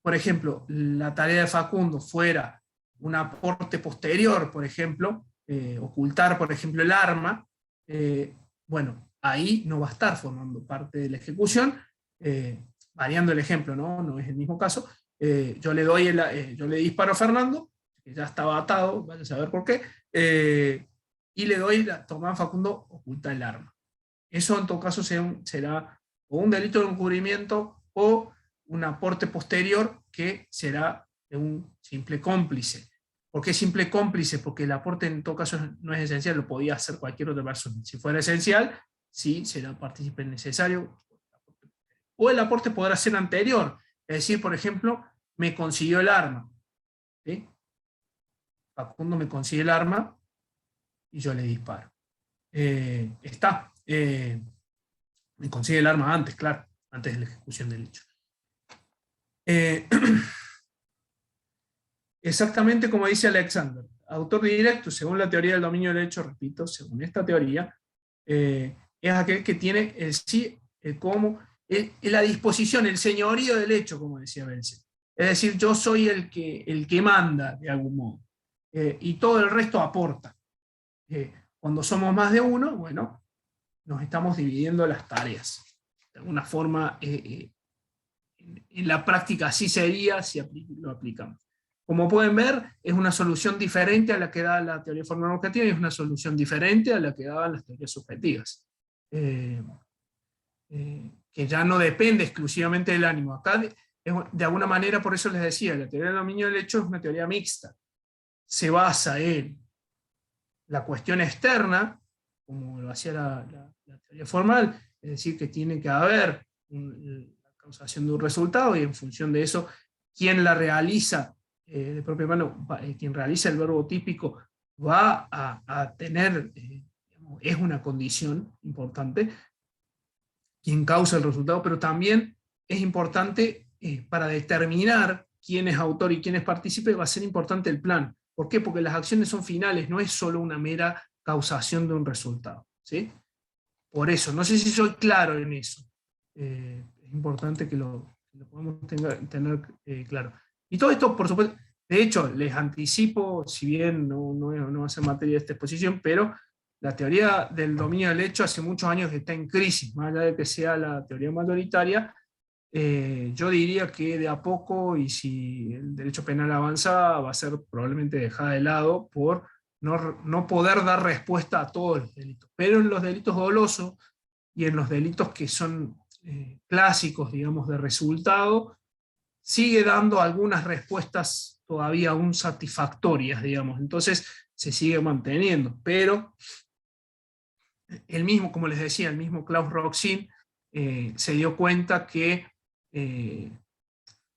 por ejemplo, la tarea de Facundo fuera un aporte posterior, por ejemplo, ocultar, por ejemplo, el arma, bueno, ahí no va a estar formando parte de la ejecución, variando el ejemplo, no es el mismo caso. Yo le disparo a Fernando, que ya estaba atado, vaya a saber por qué, y le doy toma Facundo, oculta el arma. Eso en todo caso será o un delito de encubrimiento o un aporte posterior que será de un simple cómplice. ¿Por qué simple cómplice? Porque el aporte en todo caso no es esencial, lo podía hacer cualquier otra persona. Si fuera esencial, sí será partícipe necesario. O el aporte podrá ser anterior, es decir, por ejemplo, me consiguió el arma. ¿Sí? Facundo me consigue el arma y yo le disparo. Me consigue el arma antes, claro, antes de la ejecución del hecho. Exactamente como dice Alexander, autor directo, según la teoría del dominio del hecho, repito, según esta teoría, es aquel que tiene el sí, el cómo, la disposición, el señorío del hecho, como decía Benson. Es decir, yo soy el que manda, de algún modo. y todo el resto aporta. Cuando somos más de uno, bueno, nos estamos dividiendo las tareas. De alguna forma, en la práctica así sería si lo aplicamos. Como pueden ver, es una solución diferente a la que da la teoría formal objetiva y es una solución diferente a la que daban las teorías subjetivas. Que ya no depende exclusivamente del ánimo. Acá, de alguna manera, por eso les decía, la teoría del dominio del hecho es una teoría mixta. Se basa en la cuestión externa, como lo hacía la teoría formal, es decir, que tiene que haber la causación de un resultado y en función de eso, quien la realiza de propia mano, quien realiza el verbo típico va a tener, es una condición importante, quien causa el resultado, pero también es importante para determinar quién es autor y quién es partícipe, va a ser importante el plan. ¿Por qué? Porque las acciones son finales, no es solo una mera causación de un resultado, ¿sí? Por eso, no sé si soy claro en eso. Es importante que lo podamos tener claro. Y todo esto, por supuesto, de hecho, les anticipo, si bien no va a ser materia de esta exposición, pero la teoría del dominio del hecho hace muchos años que está en crisis, más allá de que sea la teoría mayoritaria. Yo diría que de a poco, y si el derecho penal avanza, va a ser probablemente dejada de lado por no poder dar respuesta a todos los delitos. Pero en los delitos dolosos y en los delitos que son clásicos, digamos, de resultado, sigue dando algunas respuestas todavía aún satisfactorias, digamos. Entonces se sigue manteniendo, pero el mismo, como les decía, el mismo Klaus Roxin se dio cuenta que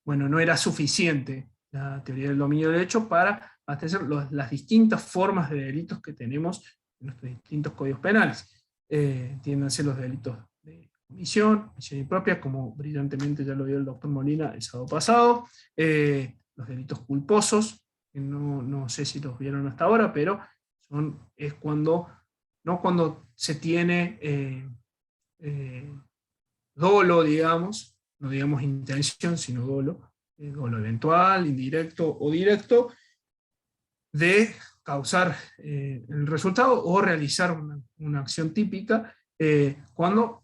bueno, no era suficiente la teoría del dominio del hecho para abastecer las distintas formas de delitos que tenemos en nuestros distintos códigos penales. Tienen a ser los delitos de omisión impropia, como brillantemente ya lo vio el doctor Molina el sábado pasado, los delitos culposos, que no sé si los vieron hasta ahora, pero es cuando se tiene dolo, digamos, no digamos intención, sino dolo eventual, indirecto o directo, de causar el resultado o realizar una acción típica, cuando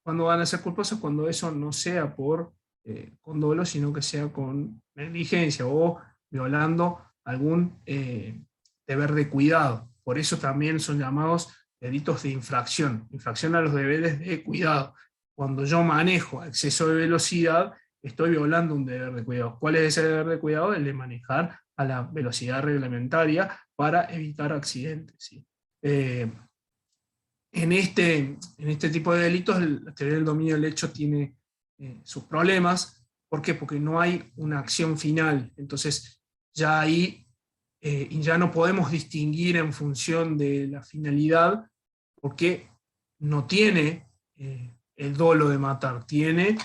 van a ser culposos, cuando eso no sea con dolo, sino que sea con negligencia o violando algún deber de cuidado. Por eso también son llamados delitos de infracción a los deberes de cuidado. Cuando yo manejo a exceso de velocidad, estoy violando un deber de cuidado. ¿Cuál es ese deber de cuidado? El de manejar a la velocidad reglamentaria para evitar accidentes, ¿sí? En este tipo de delitos, la teoría del dominio del hecho tiene sus problemas. ¿Por qué? Porque no hay una acción final. Entonces, ya ahí ya no podemos distinguir en función de la finalidad, porque no tiene el dolo de matar, tiene,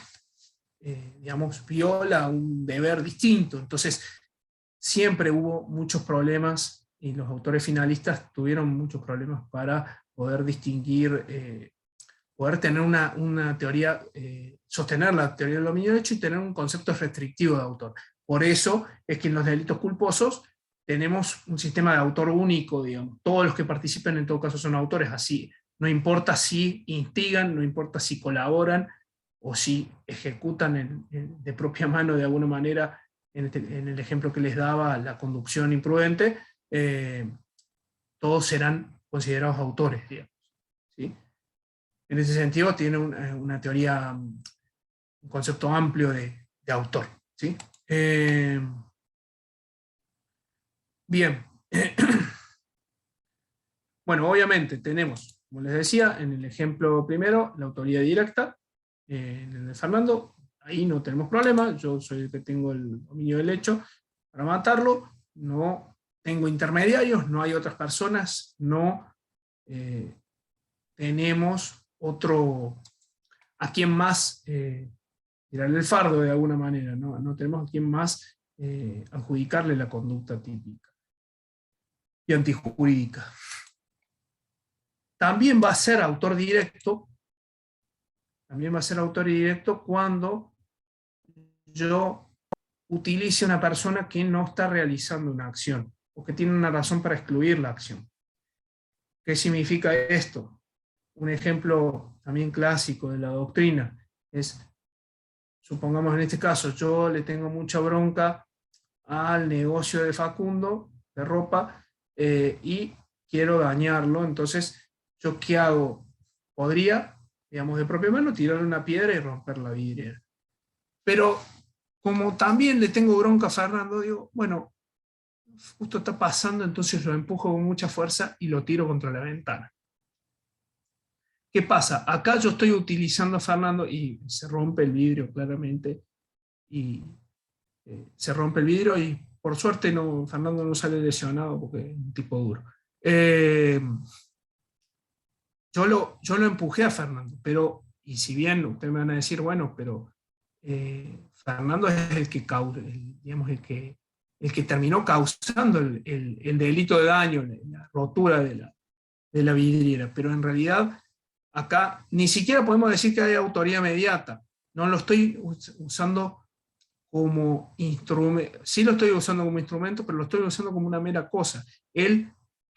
digamos, viola un deber distinto. Entonces, siempre hubo muchos problemas y los autores finalistas tuvieron muchos problemas para poder distinguir, poder tener una teoría, sostener la teoría del dominio del hecho y tener un concepto restrictivo de autor. Por eso es que en los delitos culposos tenemos un sistema de autor único, digamos. Todos los que participen en todo caso son autores, así. No importa si instigan, no importa si colaboran o si ejecutan de propia mano de alguna manera, en el ejemplo que les daba, la conducción imprudente, todos serán considerados autores, digamos, ¿sí? En ese sentido tiene una teoría, un concepto amplio de autor, ¿sí? Bien. Bueno, obviamente tenemos, como les decía, en el ejemplo primero, la autoría directa. En el de Fernando, ahí no tenemos problema, yo soy el que tengo el dominio del hecho para matarlo, no tengo intermediarios, no hay otras personas, no tenemos otro a quien más tirarle el fardo de alguna manera, no tenemos a quien más adjudicarle la conducta típica y antijurídica. También va a ser autor directo cuando yo utilice una persona que no está realizando una acción. o que tienen una razón para excluir la acción. ¿Qué significa esto? Un ejemplo también clásico de la doctrina es, supongamos en este caso, yo le tengo mucha bronca al negocio de Facundo de ropa y quiero dañarlo, entonces, ¿yo qué hago? Podría, digamos, de propia mano tirarle una piedra y romper la vidriera. Pero como también le tengo bronca a Fernando, digo, bueno, justo está pasando, entonces lo empujo con mucha fuerza y lo tiro contra la ventana. ¿Qué pasa? Acá yo estoy utilizando a Fernando y se rompe el vidrio claramente, y se rompe el vidrio y por suerte no, Fernando no sale lesionado porque es un tipo duro. Yo lo empujé a Fernando, pero, y si bien ustedes me van a decir, bueno, pero Fernando es el que, digamos, el que terminó causando el delito de daño, la rotura de la vidriera, pero en realidad acá ni siquiera podemos decir que hay autoría mediata. No lo estoy usando como instrumento, sí lo estoy usando como instrumento, pero lo estoy usando como una mera cosa.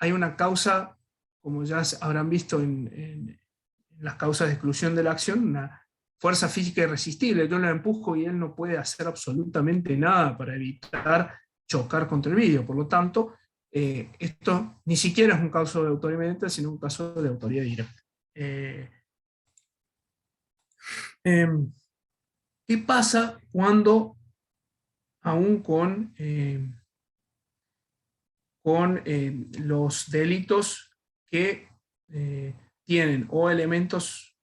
Hay una causa, como ya habrán visto en las causas de exclusión de la acción, una fuerza física irresistible. Yo lo empujo y él no puede hacer absolutamente nada para evitar chocar contra el vidrio. Por lo tanto, esto ni siquiera es un caso de autoría mediata, sino un caso de autoría directa. ¿Qué pasa cuando, aún con los delitos que tienen o elementos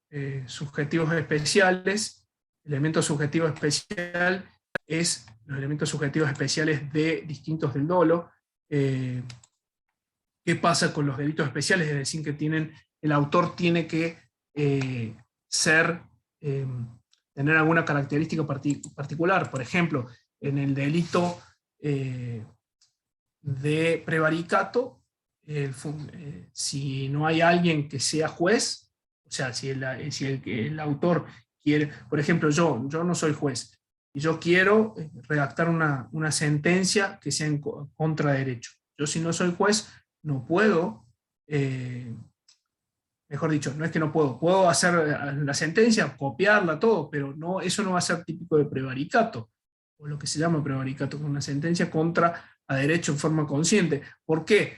subjetivos especiales? Elementos subjetivos especial es los elementos subjetivos especiales de distintos del dolo. ¿Qué pasa con los delitos especiales? Es decir, que el autor tiene que tener alguna característica particular. Por ejemplo, en el delito de prevaricato, si no hay alguien que sea juez, o sea, si el autor quiere, por ejemplo, yo no soy juez, y yo quiero redactar una sentencia que sea en contra de derecho. Yo, si no soy juez, no puedo, mejor dicho, no es que no puedo hacer la sentencia, copiarla, todo, pero no, eso no va a ser típico de prevaricato, o lo que se llama prevaricato, con una sentencia contra a derecho en forma consciente. ¿Por qué?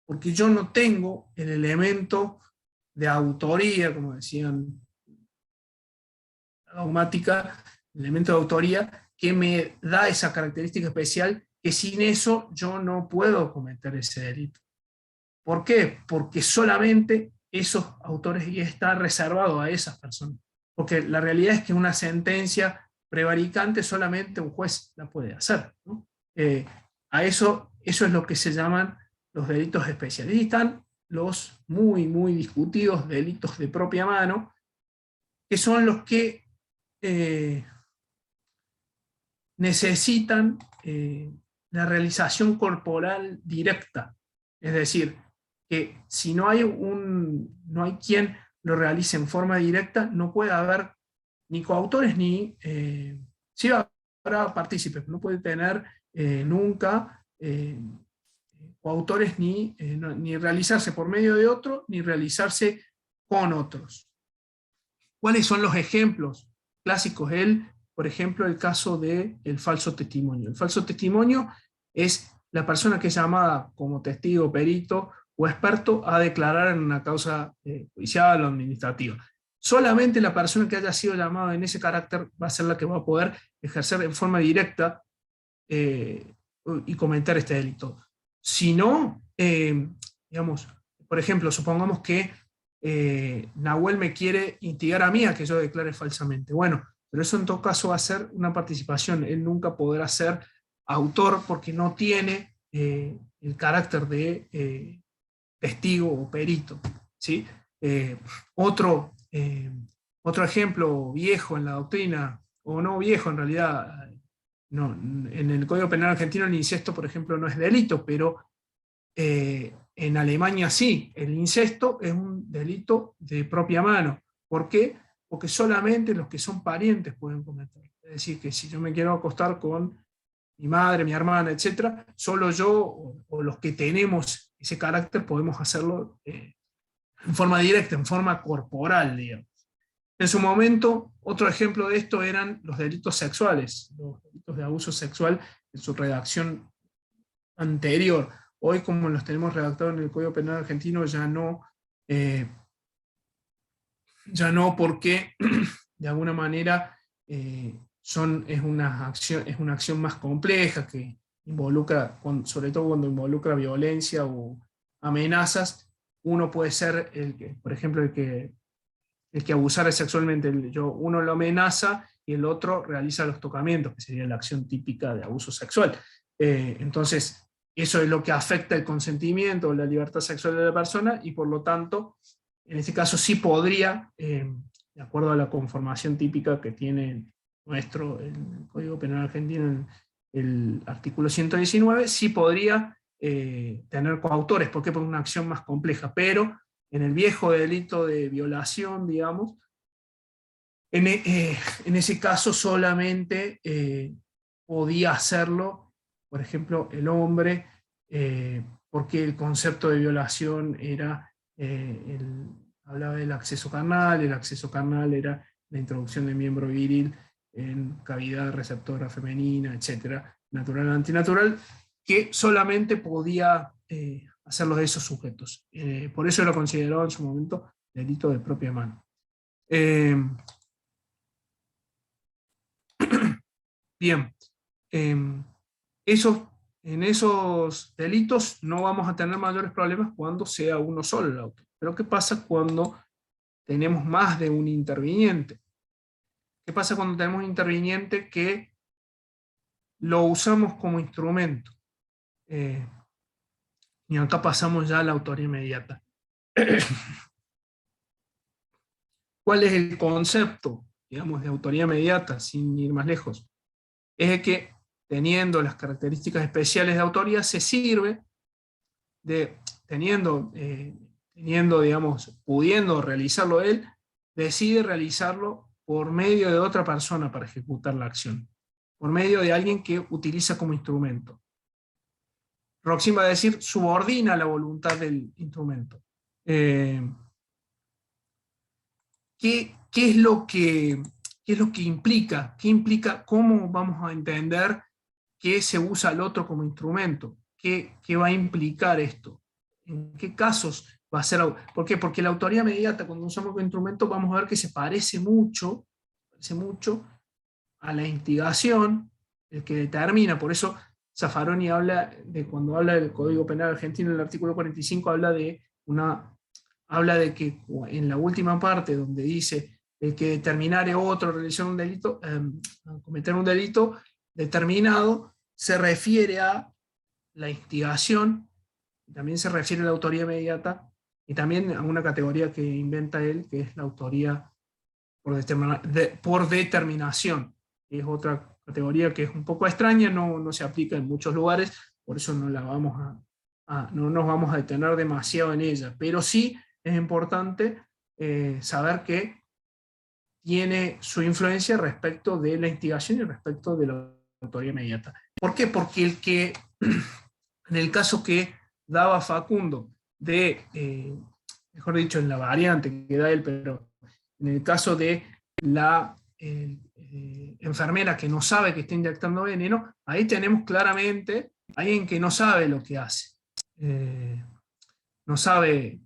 Porque yo no tengo el elemento de autoría, como decían la dogmática, el elemento de autoría que me da esa característica especial, que sin eso yo no puedo cometer ese delito. ¿Por qué? Porque solamente esos autores, y está reservado a esas personas. Porque la realidad es que una sentencia prevaricante solamente un juez la puede hacer, ¿no? Eso es lo que se llaman los delitos especiales. Y están los muy, muy discutidos delitos de propia mano, que son los que necesitan la realización corporal directa. Es decir, que si no hay quien lo realice en forma directa, no puede haber ni coautores ni sí habrá partícipes, no puede tener nunca coautores ni realizarse por medio de otro, ni realizarse con otros. ¿Cuáles son los ejemplos clásicos? Por ejemplo, el caso del falso testimonio. El falso testimonio es la persona que es llamada como testigo, perito o experto a declarar en una causa judicial o administrativa. Solamente la persona que haya sido llamada en ese carácter va a ser la que va a poder ejercer en forma directa y cometer este delito. Si no, digamos, por ejemplo, supongamos que Nahuel me quiere instigar a mí a que yo declare falsamente. Bueno, pero eso en todo caso va a ser una participación. Él nunca podrá ser autor porque no tiene el carácter de testigo o perito, ¿sí? Otro ejemplo viejo en la doctrina, o no viejo en realidad, no, en el Código Penal argentino el incesto, por ejemplo, no es delito, pero en Alemania sí, el incesto es un delito de propia mano. ¿Por qué? Porque solamente los que son parientes pueden cometerlo. Es decir, que si yo me quiero acostar con mi madre, mi hermana, etc., solo yo o los que tenemos ese carácter podemos hacerlo en forma directa, en forma corporal, digamos. En su momento, otro ejemplo de esto eran los delitos sexuales, los delitos de abuso sexual en su redacción anterior. Hoy, como los tenemos redactados en el Código Penal argentino, ya no, porque de alguna manera es una acción más compleja que involucra, sobre todo cuando involucra violencia o amenazas. Uno puede ser, por ejemplo, el que abusara sexualmente. Uno lo amenaza y el otro realiza los tocamientos, que sería la acción típica de abuso sexual. Entonces, eso es lo que afecta el consentimiento o la libertad sexual de la persona, y por lo tanto, en este caso sí podría, de acuerdo a la conformación típica que tiene el Código Penal argentino, el artículo 119, sí podría tener coautores. ¿Por qué? Porque es una acción más compleja, pero en el viejo delito de violación, digamos, en ese caso solamente podía hacerlo, por ejemplo, el hombre, porque el concepto de violación era, hablaba del acceso carnal. El acceso carnal era la introducción de miembro viril en cavidad receptora femenina, etcétera, natural o antinatural, que solamente podía hacerlo de esos sujetos. Por eso era considerado en su momento delito de propia mano. Bien, en esos delitos no vamos a tener mayores problemas cuando sea uno solo el autor. Pero ¿qué pasa cuando tenemos más de un interviniente? ¿Qué pasa cuando tenemos un interviniente que lo usamos como instrumento? Y acá pasamos ya a la autoría inmediata. ¿Cuál es el concepto, digamos, de autoría inmediata, sin ir más lejos? Es que, teniendo las características especiales de autoría, se sirve de, teniendo, digamos, pudiendo realizarlo él, decide realizarlo por medio de otra persona para ejecutar la acción, por medio de alguien que utiliza como instrumento. Roxin va a decir, subordina la voluntad del instrumento. ¿Qué es lo que implica? ¿Qué implica? ¿Cómo vamos a entender que se usa al otro como instrumento? ¿Qué va a implicar esto? ¿En qué casos va a ser? ¿Por qué? Porque la autoría inmediata, cuando usamos como instrumento, vamos a ver que se parece mucho a la instigación, el que determina. Por eso Zaffaroni cuando habla del Código Penal argentino, en el artículo 45, habla de que en la última parte, donde dice el que determinare otro realizar un delito, cometer un delito determinado, se refiere a la instigación, también se refiere a la autoría inmediata, y también a una categoría que inventa él, que es la autoría por determinación, que es otra categoría que es un poco extraña, no se aplica en muchos lugares, por eso no nos vamos a detener demasiado en ella, pero sí es importante saber que tiene su influencia respecto de la instigación y respecto de la autoría inmediata. ¿Por qué? Porque en el caso que daba Facundo, mejor dicho, en la variante que da él, pero en el caso de la enfermera que no sabe que está inyectando veneno, ahí tenemos claramente a alguien que no sabe lo que hace. No sabe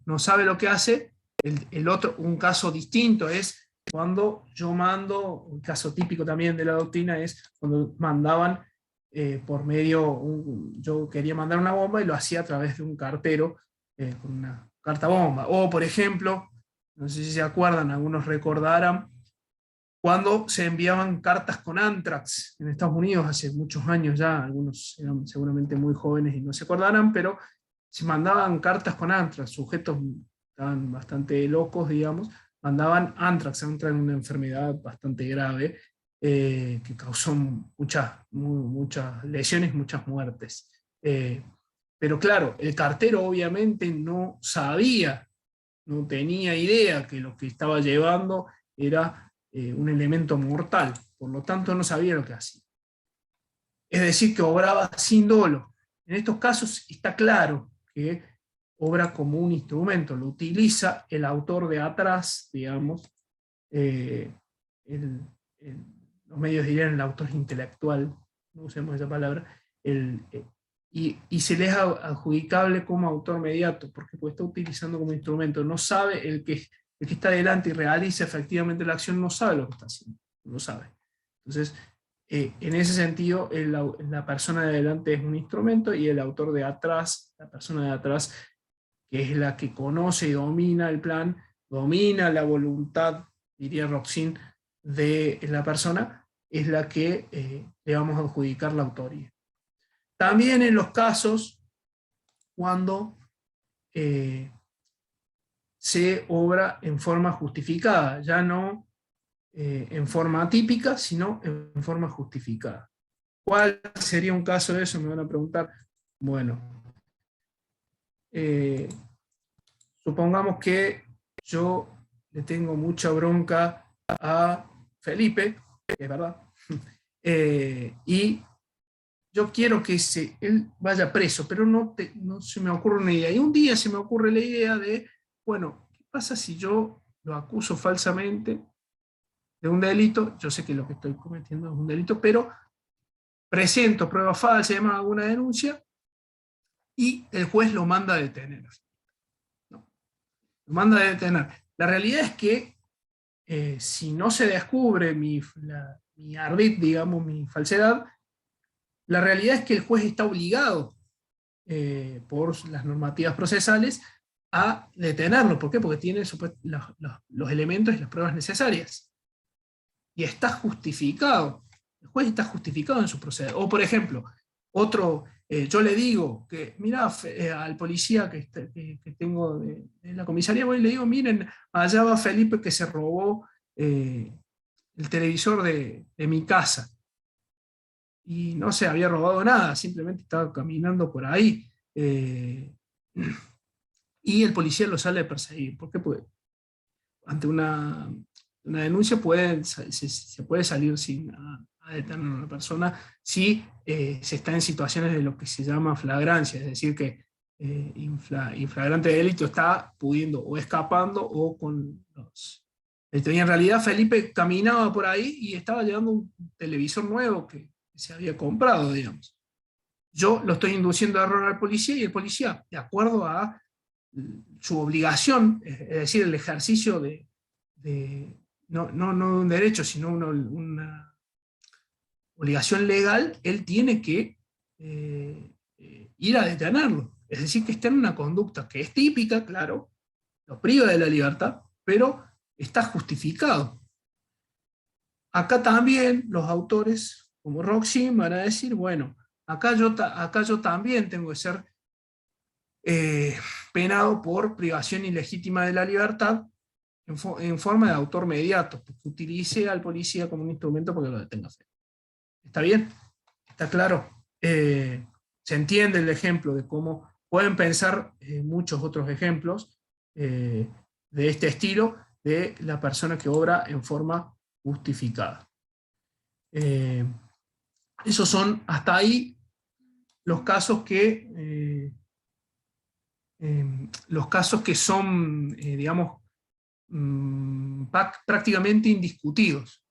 lo que hace. Un caso distinto es cuando yo mando, un caso típico también de la doctrina es cuando mandaban por medio, yo quería mandar una bomba y lo hacía a través de un cartero con una carta bomba. O, por ejemplo, no sé si se acuerdan, algunos recordarán, cuando se enviaban cartas con anthrax en Estados Unidos hace muchos años ya, algunos eran seguramente muy jóvenes y no se acordarán, pero se mandaban cartas con anthrax, sujetos estaban bastante locos, digamos, mandaban anthrax, una enfermedad bastante grave que causó muchas lesiones, muchas muertes. Pero claro, el cartero obviamente no sabía, no tenía idea que lo que estaba llevando era un elemento mortal, por lo tanto no sabía lo que hacía. es decir, que obraba sin dolo. En estos casos está claro que obra como un instrumento, lo utiliza el autor de atrás, digamos, los medios dirían el autor intelectual, no usemos esa palabra, y se le es adjudicable como autor mediato, porque está utilizando como instrumento, no sabe, el que está delante y realiza efectivamente la acción, no sabe lo que está haciendo, no sabe. Entonces, en ese sentido, la persona de adelante es un instrumento y el autor de atrás, la persona de atrás, que es la que conoce y domina el plan, domina la voluntad, diría Roxin, de la persona, es la que le vamos a adjudicar la autoría. También en los casos cuando se obra en forma justificada, ya no en forma atípica, sino en forma justificada. ¿Cuál sería un caso de eso? Me van a preguntar. Bueno, supongamos que yo le tengo mucha bronca a Felipe, es verdad, y yo quiero que él vaya preso, pero no se me ocurre una idea. Y un día se me ocurre la idea de, bueno, ¿qué pasa si yo lo acuso falsamente de un delito? Yo sé que lo que estoy cometiendo es un delito, pero presento pruebas falsas, se llama alguna denuncia, y el juez lo manda a detener. ¿No? Lo manda a detener. La realidad es que si no se descubre mi ardid, digamos, mi falsedad, la realidad es que el juez está obligado por las normativas procesales a detenerlo. ¿Por qué? Porque tiene los elementos y las pruebas necesarias. Y está justificado. El juez está justificado en su proceder. O, por ejemplo, yo le digo que, mira, al policía que tengo en la comisaría, voy y le digo, miren, allá va Felipe que se robó el televisor de mi casa. Y no se había robado nada, simplemente estaba caminando por ahí. Y el policía lo sale a perseguir. ¿Por qué? Porque ante una denuncia se puede salir sin a detener a una persona si se está en situaciones de lo que se llama flagrancia, es decir, que inflagrante de delito está pudiendo o escapando o con los... Y en realidad Felipe caminaba por ahí y estaba llevando un televisor nuevo que se había comprado, digamos. Yo lo estoy induciendo a error al policía y el policía, de acuerdo a su obligación, es decir, el ejercicio no un derecho, sino una obligación legal, él tiene que ir a detenerlo. Es decir, que está en una conducta que es típica, claro, lo priva de la libertad, pero está justificado. Acá también los autores, como Roxy, van a decir, bueno, acá yo también tengo que ser penado por privación ilegítima de la libertad en forma de autor mediato, porque utilice al policía como un instrumento para que lo detenga. ¿Está bien? ¿Está claro? Se entiende el ejemplo de cómo pueden pensar muchos otros ejemplos de este estilo de la persona que obra en forma justificada. Esos son hasta ahí los casos que son, digamos, prácticamente indiscutidos.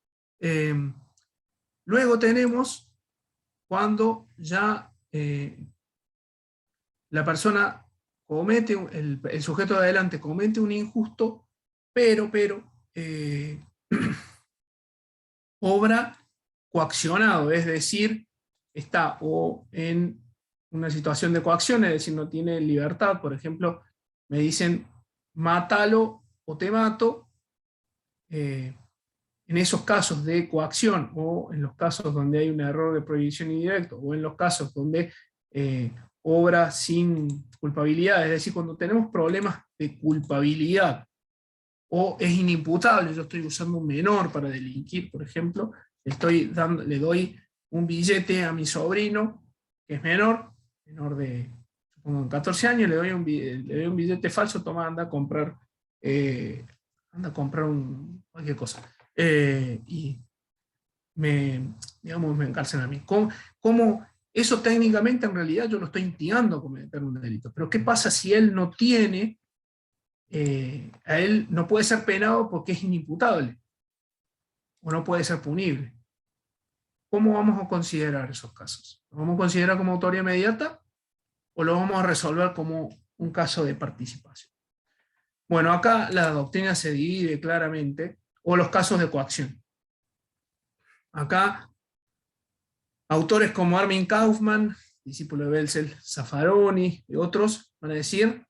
Luego tenemos cuando ya la persona comete, el sujeto de adelante comete un injusto, pero obra coaccionado, es decir, está o en una situación de coacción, es decir, no tiene libertad. Por ejemplo, me dicen, mátalo o te mato. En esos casos de coacción, o en los casos donde hay un error de prohibición indirecto, o en los casos donde obra sin culpabilidad, es decir, cuando tenemos problemas de culpabilidad, o es inimputable, yo estoy usando un menor para delinquir, por ejemplo, le doy un billete a mi sobrino, que es menor de, supongo, 14 años, le doy un billete falso, toma, anda a comprar cualquier cosa. Y digamos, me encarcelan a mí. cómo eso técnicamente en realidad yo lo estoy instigando a cometer un delito. Pero ¿qué pasa si él no tiene, a él no puede ser penado porque es inimputable, o no puede ser punible? ¿Cómo vamos a considerar esos casos? ¿Lo vamos a considerar como autoría inmediata o lo vamos a resolver como un caso de participación? Bueno, acá la doctrina se divide claramente, o los casos de coacción. Acá, autores como Armin Kaufmann, discípulo de Belzel, Zaffaroni y otros, van a decir,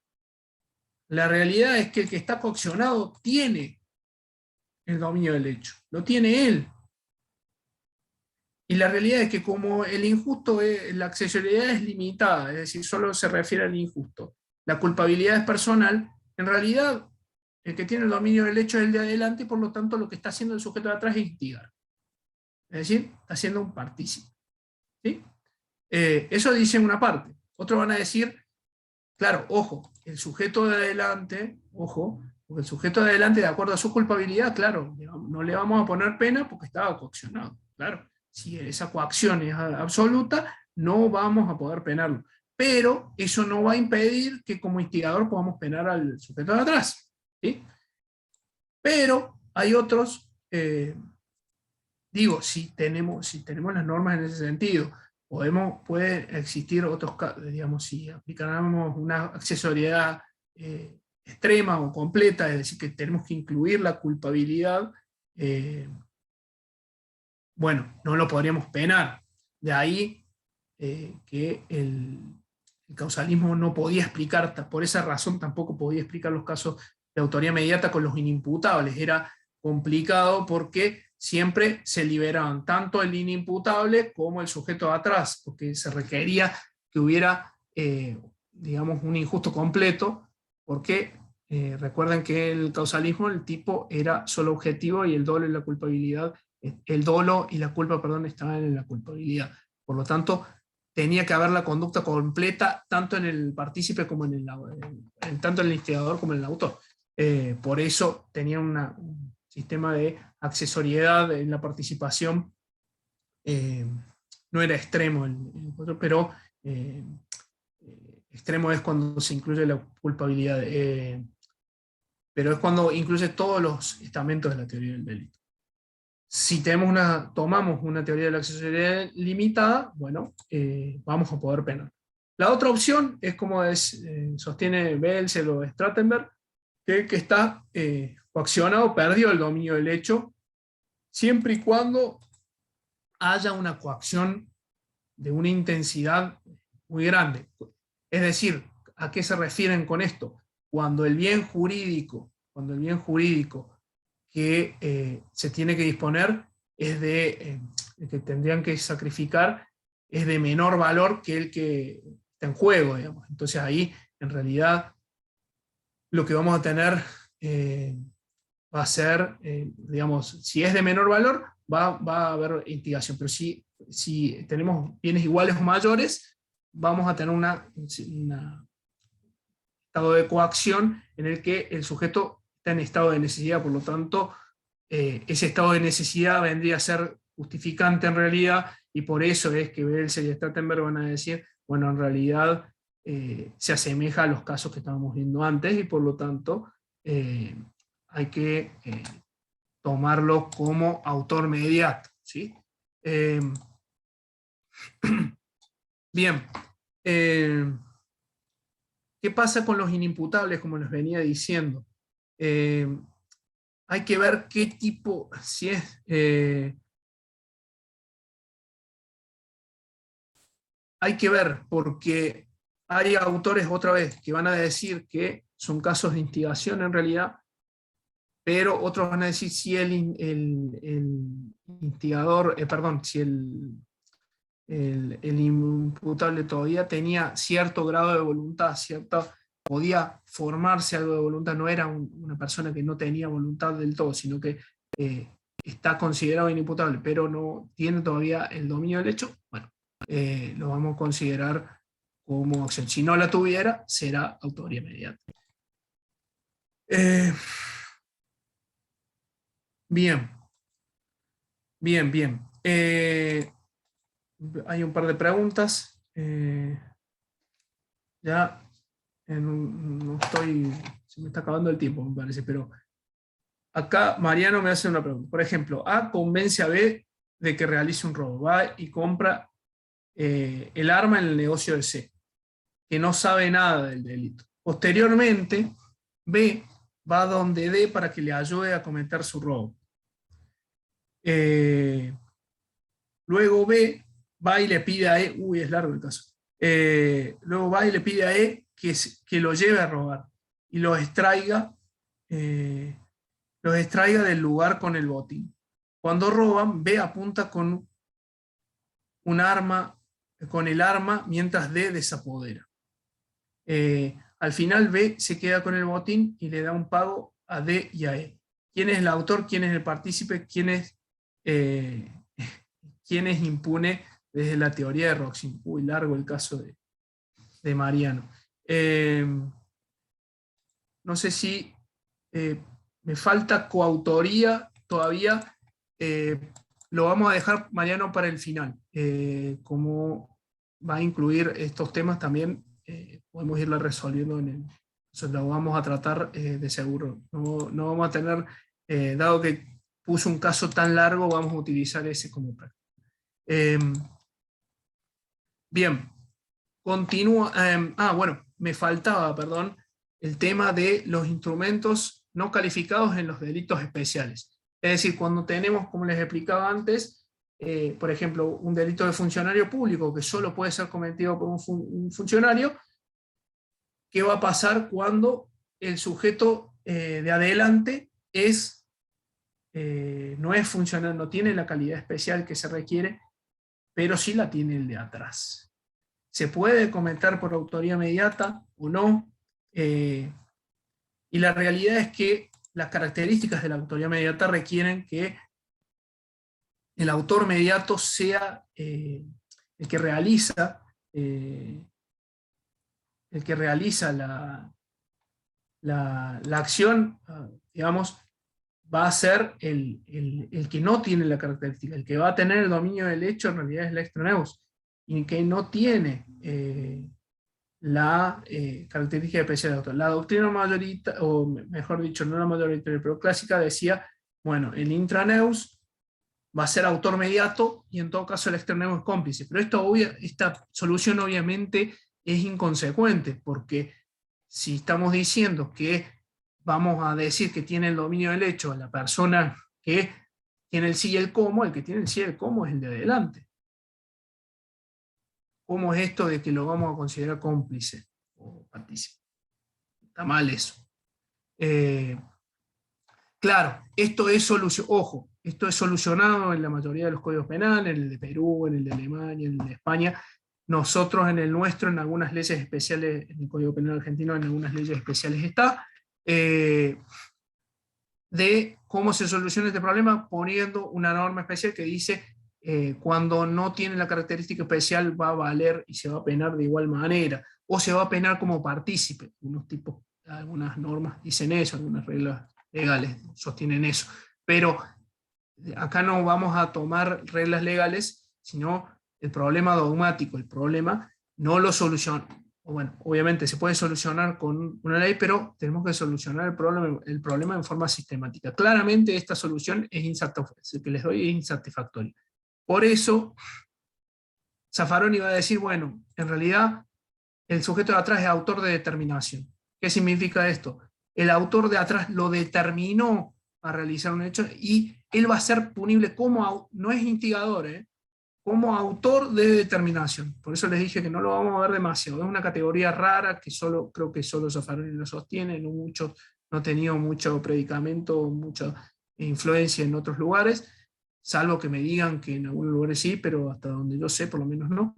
la realidad es que el que está coaccionado tiene el dominio del hecho, lo tiene él. Y la realidad es que como el injusto, la accesoriedad es limitada, es decir, solo se refiere al injusto, la culpabilidad es personal, en realidad el que tiene el dominio del hecho es el de adelante y por lo tanto lo que está haciendo el sujeto de atrás es instigar. Es decir, está haciendo un partícipe. ¿Sí? Eso dice una parte. Otros van a decir, claro, ojo, el sujeto de adelante, ojo, porque el sujeto de adelante, de acuerdo a su culpabilidad, claro, no le vamos a poner pena porque estaba coaccionado. Claro, si esa coacción es absoluta, no vamos a poder penarlo. Pero eso no va a impedir que como instigador podamos penar al sujeto de atrás. ¿Sí? Pero hay otros, digo, si tenemos las normas en ese sentido, puede existir otros casos, digamos, si aplicáramos una accesoriedad extrema o completa, es decir, que tenemos que incluir la culpabilidad, bueno, no lo podríamos penar. De ahí que el causalismo no podía explicar, por esa razón tampoco podía explicar los casos de autoría inmediata con los inimputables. Era complicado porque siempre se liberaban tanto el inimputable como el sujeto de atrás, porque se requería que hubiera, digamos, un injusto completo, porque recuerden que el causalismo, el tipo era solo objetivo y el dolo y la culpabilidad, el dolo y la culpa, perdón, estaban en la culpabilidad. Por lo tanto, tenía que haber la conducta completa tanto en el partícipe como tanto en el instigador como en el autor. Por eso tenía un sistema de accesoriedad en la participación. No era extremo, pero extremo es cuando se incluye la culpabilidad, pero es cuando incluye todos los estamentos de la teoría del delito. Si tomamos una teoría de la accesoriedad limitada, bueno, vamos a poder penar. La otra opción es como sostiene Belzel o Strattenberg, que el que está coaccionado perdió el dominio del hecho, siempre y cuando haya una coacción de una intensidad muy grande. Es decir, ¿a qué se refieren con esto? Cuando el bien jurídico que se tiene que disponer es el que tendrían que sacrificar es de menor valor que el que está en juego, digamos. Entonces ahí, en realidad, lo que vamos a tener va a ser, digamos, si es de menor valor, va a haber instigación, pero si tenemos bienes iguales o mayores, vamos a tener un estado de coacción en el que el sujeto está en estado de necesidad, por lo tanto, ese estado de necesidad vendría a ser justificante en realidad, y por eso es que Belzer y Strattenberg van a decir, bueno, en realidad se asemeja a los casos que estábamos viendo antes, y por lo tanto hay que tomarlo como autor mediato, ¿sí? Bien. ¿Qué pasa con los inimputables, como les venía diciendo? Hay que ver qué tipo, si es... hay que ver, porque hay autores, otra vez, que van a decir que son casos de instigación en realidad, pero otros van a decir si el instigador, perdón, si el imputable todavía tenía cierto grado de voluntad, podía formarse algo de voluntad, no era una persona que no tenía voluntad del todo, sino que está considerado inimputable, pero no tiene todavía el dominio del hecho, bueno, lo vamos a considerar como acción. Si no la tuviera, será autoría inmediata. Bien. hay un par de preguntas. Ya no estoy, se me está acabando el tiempo, me parece, pero acá Mariano me hace una pregunta. Por ejemplo, A convence a B de que realice un robo. Va y compra el arma en el negocio de C, que no sabe nada del delito. Posteriormente, B va donde D para que le ayude a cometer su robo. Luego B va y le pide a E, es largo el caso, luego va y le pide a E que lo lleve a robar y los extraiga del lugar con el botín. Cuando roban, B apunta con un arma, con el arma, mientras D desapodera. Al final B se queda con el botín y le da un pago a D y a E. ¿Quién es el autor? ¿Quién es el partícipe? ¿Quién es impune desde la teoría de Roxin? Largo el caso de Mariano. No sé si me falta coautoría todavía. Lo vamos a dejar, Mariano, para el final. Como va a incluir estos temas también, podemos irla resolviendo lo vamos a tratar de seguro. No vamos a tener, dado que puso un caso tan largo, vamos a utilizar ese como práctica. Bien, continúa. Bueno, me faltaba, perdón, el tema de los instrumentos no calificados en los delitos especiales. Es decir, cuando tenemos, como les explicaba antes, por ejemplo, un delito de funcionario público que solo puede ser cometido por un funcionario, ¿qué va a pasar cuando el sujeto de adelante no es funcionario, no tiene la calidad especial que se requiere, pero sí la tiene el de atrás? ¿Se puede cometer por autoría inmediata o no? Y la realidad es que las características de la autoría inmediata requieren que el autor inmediato sea el que realiza la acción, digamos, va a ser el que no tiene la característica. El que va a tener el dominio del hecho en realidad es el extraneus, y que no tiene la característica especial de autor. La doctrina mayoritaria, o mejor dicho, no la mayoritaria, pero clásica, decía, bueno, el intraneus va a ser autor mediato y en todo caso el extraneus es cómplice. Pero esta solución obviamente es inconsecuente, porque si estamos diciendo que vamos a decir que tiene el dominio del hecho a la persona que tiene el sí y el cómo, el que tiene el sí y el cómo es el de adelante. ¿Cómo es esto de que lo vamos a considerar cómplice o partícipe? Está mal eso. Claro, esto es solucionado en la mayoría de los códigos penales, en el de Perú, en el de Alemania, en el de España. Nosotros en el nuestro, en algunas leyes especiales, en el Código Penal argentino, en algunas leyes especiales está, de cómo se soluciona este problema poniendo una norma especial que dice cuando no tiene la característica especial va a valer y se va a penar de igual manera, o se va a penar como partícipe. Algunas normas dicen eso, algunas reglas legales sostienen eso, pero acá no vamos a tomar reglas legales, sino el problema dogmático. El problema no lo soluciona. Bueno, obviamente se puede solucionar con una ley, pero tenemos que solucionar el problema en forma sistemática. Claramente esta solución es insatisfactoria, que les doy es insatisfactoria. Por eso, Zaffaroni va a decir, bueno, en realidad el sujeto de atrás es autor de determinación. ¿Qué significa esto? El autor de atrás lo determinó a realizar un hecho y él va a ser punible como, no es instigador, como autor de determinación. Por eso les dije que no lo vamos a ver demasiado. Es una categoría rara que creo que solo Zaffaroni lo sostiene, no ha tenido mucho predicamento, mucha influencia en otros lugares, salvo que me digan que en algunos lugares sí, pero hasta donde yo sé, por lo menos no.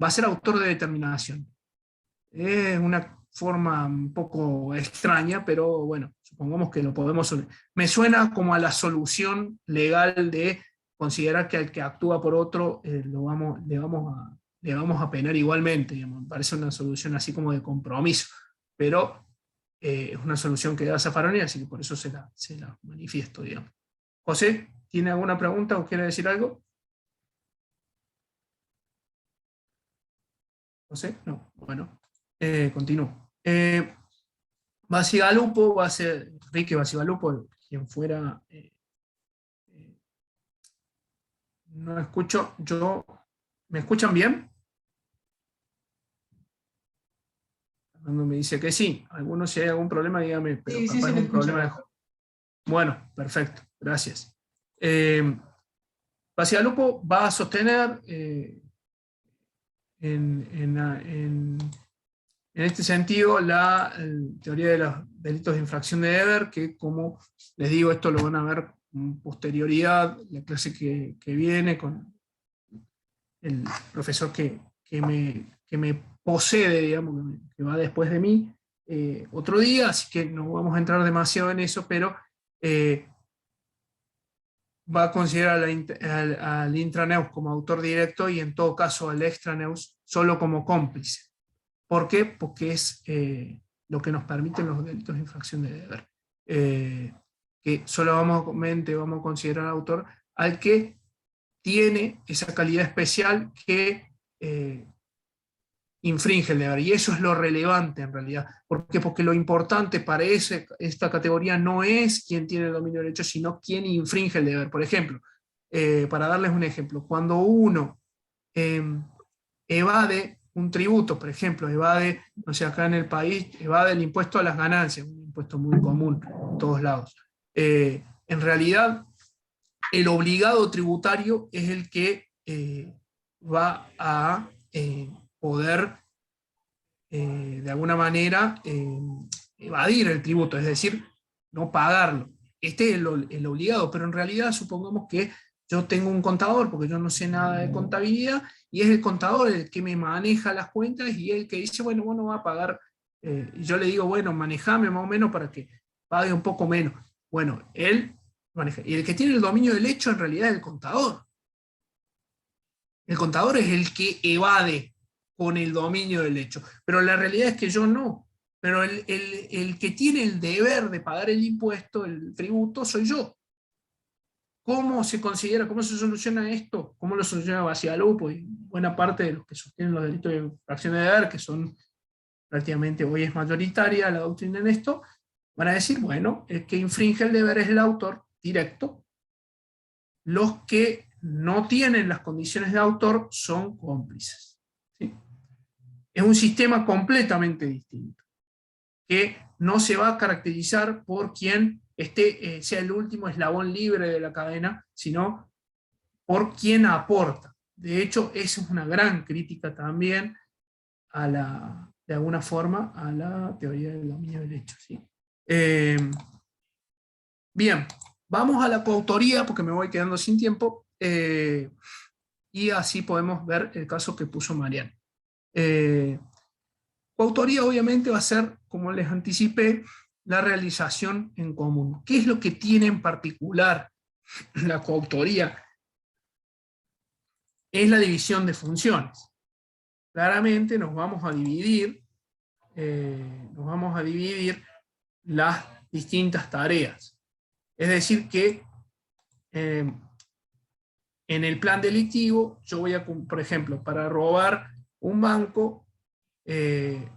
Va a ser autor de determinación. Es una forma un poco extraña, pero bueno, supongamos que lo podemos... Me suena como a la solución legal de considerar que al que actúa por otro le vamos a penar igualmente. Digamos. Me parece una solución así como de compromiso, pero es una solución que da Zaffaroni, así que por eso se la manifiesto, digamos. José, ¿tiene alguna pregunta o quiere decir algo? José, no, bueno, continúo. Bacigalupo va a ser Enrique Bacigalupo, quien fuera, no escucho, ¿me escuchan bien? Fernando me dice que sí. Algunos, si hay algún problema, dígame, pero Sí, sí, capaz se es le un escucha. problema de... Bueno, perfecto, gracias. Bacigalupo va a sostener en este sentido la teoría de los delitos de infracción de deber, que como les digo, esto lo van a ver con posterioridad, la clase que viene con el profesor que me posee, digamos, que va después de mí, otro día, así que no vamos a entrar demasiado en eso, pero va a considerar al intraneus como autor directo y en todo caso al extraneus solo como cómplice. ¿Por qué? Porque es lo que nos permiten los delitos de infracción de deber. Que solamente vamos a considerar autor al que tiene esa calidad especial que infringe el deber. Y eso es lo relevante en realidad. ¿Por qué? Porque lo importante para esta categoría no es quién tiene el dominio del hecho, sino quién infringe el deber. Por ejemplo, para darles un ejemplo, cuando uno evade un tributo, por ejemplo, evade, no sé, acá en el país, evade el impuesto a las ganancias, un impuesto muy común en todos lados. En realidad, el obligado tributario es el que va a poder, de alguna manera, evadir el tributo, es decir, no pagarlo. Este es el obligado, pero en realidad supongamos que yo tengo un contador, porque yo no sé nada de contabilidad, y es el contador el que me maneja las cuentas y el que dice, bueno, vos no vas a pagar, y yo le digo, bueno, manejame más o menos para que pague un poco menos. Bueno, él maneja. Y el que tiene el dominio del hecho en realidad es el contador. El contador es el que evade con el dominio del hecho. Pero la realidad es que yo no. Pero el que tiene el deber de pagar el impuesto, el tributo, soy yo. ¿Cómo se considera, cómo se soluciona esto? ¿Cómo lo soluciona Bacigalupo y buena parte de los que sostienen los delitos de infracción de deber, que son prácticamente hoy es mayoritaria la doctrina en esto? Van a decir, bueno, el que infringe el deber es el autor directo. Los que no tienen las condiciones de autor son cómplices. ¿Sí? Es un sistema completamente distinto, que no se va a caracterizar por quien sea el último eslabón libre de la cadena, sino por quien aporta. De hecho, esa es una gran crítica también de alguna forma, a la teoría del dominio del hecho. ¿Sí? Bien, vamos a la coautoría, porque me voy quedando sin tiempo, y así podemos ver el caso que puso Mariano. Coautoría obviamente va a ser, como les anticipé, la realización en común. ¿Qué es lo que tiene en particular la coautoría? Es la división de funciones. Claramente nos vamos a dividir las distintas tareas. Es decir que en el plan delictivo yo voy a, por ejemplo, para robar un banco,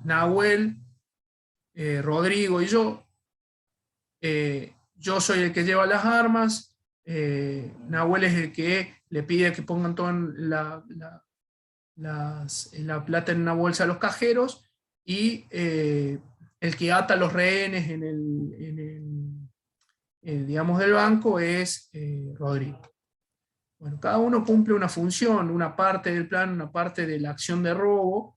Nahuel, Rodrigo y yo soy el que lleva las armas, Nahuel es el que le pide que pongan toda la plata en una bolsa a los cajeros, y el que ata los rehenes digamos, del banco es Rodrigo. Bueno, cada uno cumple una función, una parte del plan, una parte de la acción de robo,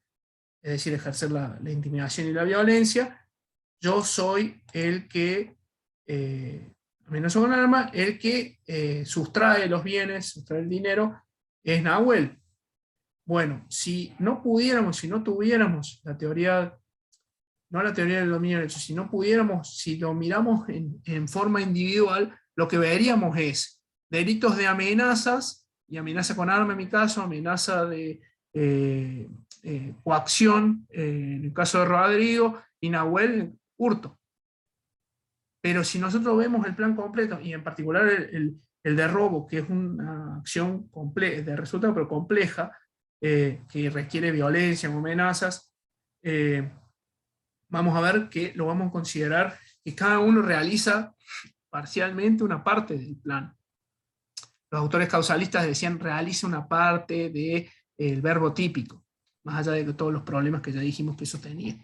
es decir, ejercer la intimidación y la violencia. Yo soy el que amenaza con arma, el que sustrae los bienes, sustrae el dinero, es Nahuel. Bueno, si no pudiéramos, si no tuviéramos la teoría, no la teoría del dominio del hecho, si no pudiéramos, si lo miramos en forma individual, lo que veríamos es delitos de amenazas, y amenaza con arma en mi caso, amenaza de coacción en el caso de Rodrigo, y Nahuel, hurto. Pero si nosotros vemos el plan completo, y en particular el de robo, que es una acción de resultado pero compleja, que requiere violencia o amenazas, vamos a ver que lo vamos a considerar que cada uno realiza parcialmente una parte del plan. Los autores causalistas decían realiza una parte del verbo típico, más allá de todos los problemas que ya dijimos que eso tenía,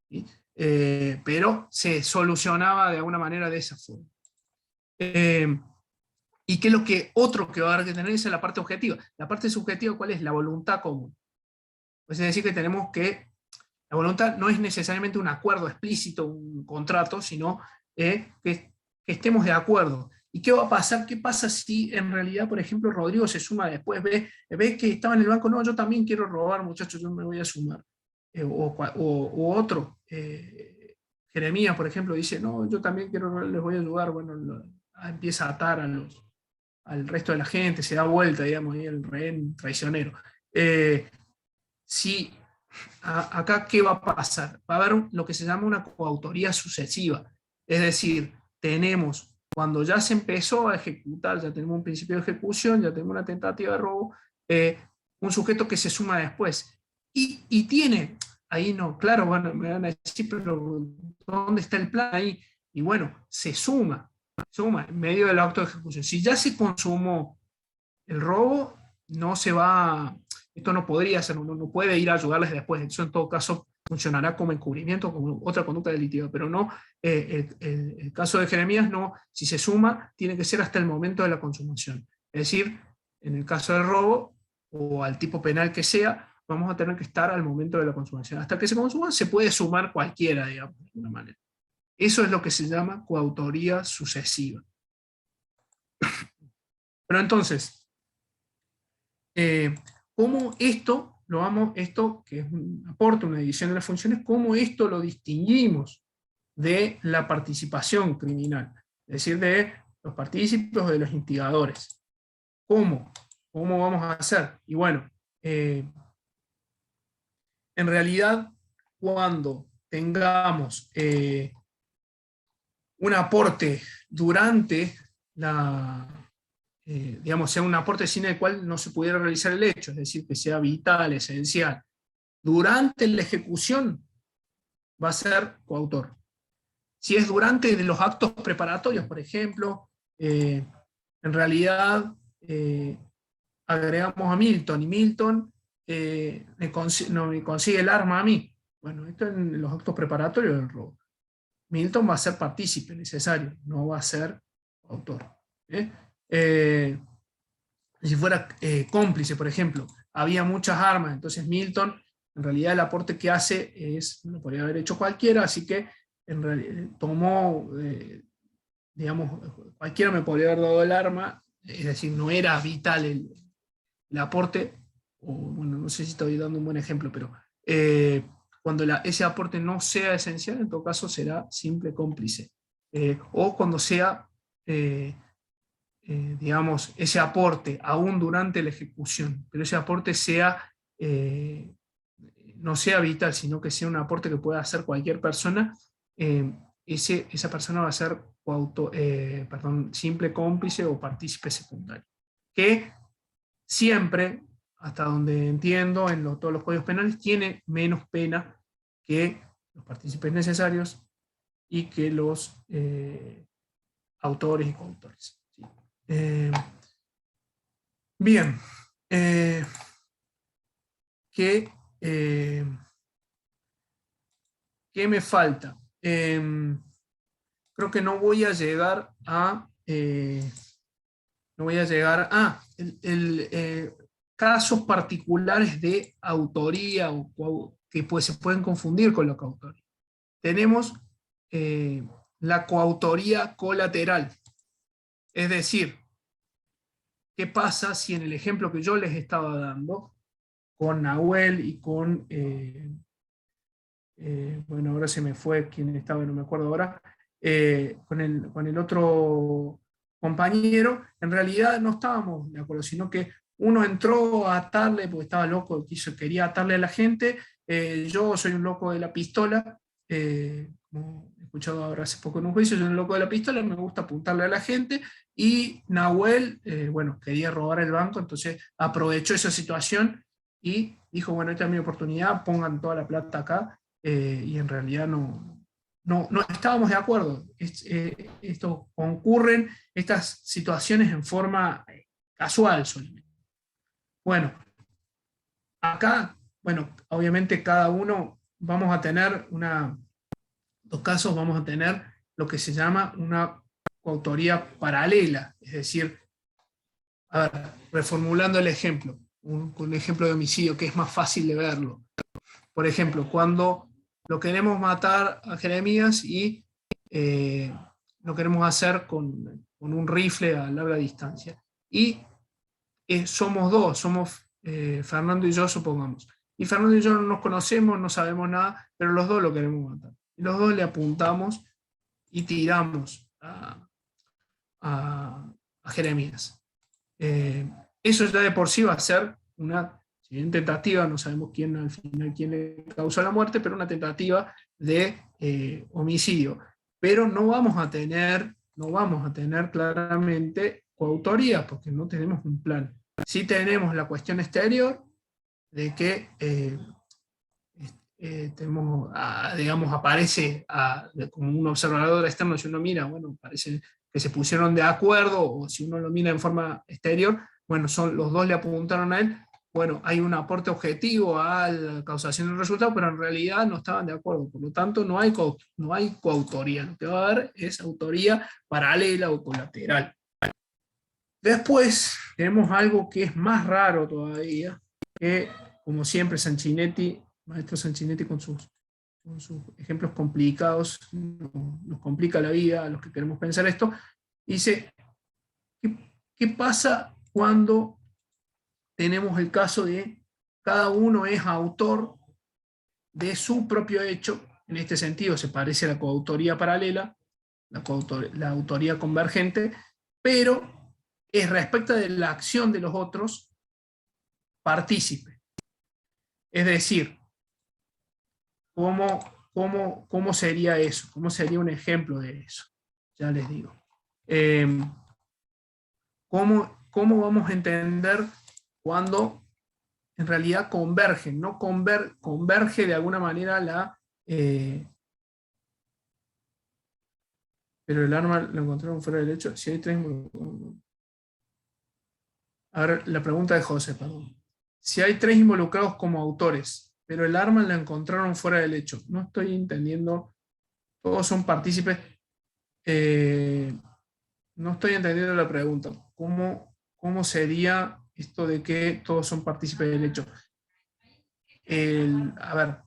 ¿sí? Pero se solucionaba de alguna manera de esa forma. Y que lo que otro que va a haber que tener es la parte objetiva. La parte subjetiva, ¿cuál es? La voluntad común. Es decir, que tenemos que, la voluntad no es necesariamente un acuerdo explícito, un contrato, sino que estemos de acuerdo. ¿Y qué va a pasar? ¿Qué pasa si en realidad, por ejemplo, Rodrigo se suma después, ve que estaba en el banco, no, yo también quiero robar, muchachos, yo me voy a sumar? O otro, Jeremías, por ejemplo, dice, no, yo también quiero, les voy a ayudar, bueno, empieza a atar al resto de la gente, se da vuelta, digamos, y el rehén traicionero. Si acá, ¿qué va a pasar? Va a haber lo que se llama una coautoría sucesiva, es decir, tenemos, cuando ya se empezó a ejecutar, ya tenemos un principio de ejecución, ya tenemos una tentativa de robo, un sujeto que se suma después, y tiene, ahí no, claro, bueno, me van a decir, pero ¿dónde está el plan ahí? Y bueno, se suma en medio del acto de ejecución. Si ya se consumó el robo, no se va, esto no podría ser, uno no puede ir a ayudarles después, eso en todo caso funcionará como encubrimiento, como otra conducta delictiva, pero no, el caso de Jeremías no, si se suma, tiene que ser hasta el momento de la consumación. Es decir, en el caso del robo, o al tipo penal que sea, vamos a tener que estar al momento de la consumación. Hasta que se consuma, se puede sumar cualquiera, digamos, de alguna manera. Eso es lo que se llama coautoría sucesiva. Pero entonces, ¿cómo esto esto que es un aporte, una división de las funciones, cómo esto lo distinguimos de la participación criminal? Es decir, de los partícipes o de los instigadores. ¿Cómo? ¿Cómo vamos a hacer? Y bueno, en realidad, cuando tengamos un aporte durante digamos, sea un aporte sin el cual no se pudiera realizar el hecho, es decir, que sea vital, esencial, durante la ejecución va a ser coautor. Si es durante los actos preparatorios, por ejemplo, en realidad agregamos a Milton, y Milton me consigue el arma a mí. Bueno, esto en los actos preparatorios del robo. Milton va a ser partícipe necesario, no va a ser autor. Si fuera cómplice, por ejemplo, había muchas armas, entonces Milton, en realidad el aporte que hace lo podría haber hecho cualquiera, así que en realidad, tomó, digamos, cualquiera me podría haber dado el arma, es decir, no era vital el aporte, o bueno, no sé si estoy dando un buen ejemplo, pero cuando ese aporte no sea esencial, en todo caso será simple cómplice. O cuando sea, digamos, ese aporte aún durante la ejecución, pero ese aporte no sea vital, sino que sea un aporte que pueda hacer cualquier persona, esa persona va a ser simple cómplice o partícipe secundario. Que siempre, hasta donde entiendo, en todos los códigos penales, tiene menos pena que los partícipes necesarios y que los autores y coautores. ¿Sí? Bien. ¿Qué me falta? Creo que no voy a llegar a... casos particulares de autoría que se pueden confundir con la coautoría. Tenemos la coautoría colateral. Es decir, ¿qué pasa si en el ejemplo que yo les estaba dando, con Nahuel y con... bueno, ahora se me fue quién estaba, no me acuerdo ahora, con el otro compañero, en realidad no estábamos de acuerdo, sino que uno entró a atarle, porque estaba loco, quería atarle a la gente, yo soy un loco de la pistola, como he escuchado ahora hace poco en un juicio, soy un loco de la pistola, me gusta apuntarle a la gente, y Nahuel, bueno, quería robar el banco, entonces aprovechó esa situación y dijo, bueno, esta es mi oportunidad, pongan toda la plata acá, y en realidad no estábamos de acuerdo. Esto concurren estas situaciones en forma casual solamente. Bueno, acá, bueno, obviamente cada uno vamos a tener dos casos, vamos a tener lo que se llama una coautoría paralela, es decir, a ver, reformulando el ejemplo, un ejemplo de homicidio que es más fácil de verlo. Por ejemplo, cuando lo queremos matar a Jeremías y lo queremos hacer con un rifle a larga distancia. Y somos dos, somos Fernando y yo, supongamos. Y Fernando y yo no nos conocemos, no sabemos nada, pero los dos lo queremos matar. Y los dos le apuntamos y tiramos a Jeremías. Eso ya de por sí va a ser una, si bien tentativa, no sabemos quién al final quién le causó la muerte, pero una tentativa de homicidio. Pero no vamos a tener claramente coautoría, porque no tenemos un plan. Sí tenemos la cuestión exterior de que tenemos, digamos, aparece como un observador externo, si uno mira, bueno, parece que se pusieron de acuerdo, o si uno lo mira en forma exterior, bueno, los dos le apuntaron a él, bueno, hay un aporte objetivo a la causación del resultado, pero en realidad no estaban de acuerdo, por lo tanto no hay coautoría, lo que va a haber es autoría paralela o colateral. Después tenemos algo que es más raro todavía, que como siempre maestro Sanchinetti con sus ejemplos complicados, nos complica la vida a los que queremos pensar esto, dice, ¿qué pasa cuando tenemos el caso de cada uno es autor de su propio hecho? En este sentido se parece a la coautoría paralela, la autoría convergente, pero es respecto de la acción de los otros partícipe. Es decir, ¿cómo sería eso? ¿Cómo sería un ejemplo de eso? Ya les digo. ¿Cómo vamos a entender cuando en realidad convergen? No converge de alguna manera pero el arma lo encontraron fuera del hecho. Si hay tres... A ver, la pregunta de José, perdón. Si hay tres involucrados como autores, pero el arma la encontraron fuera del hecho. No estoy entendiendo. Todos son partícipes. No estoy entendiendo la pregunta. ¿Cómo sería esto de que todos son partícipes del hecho? A ver,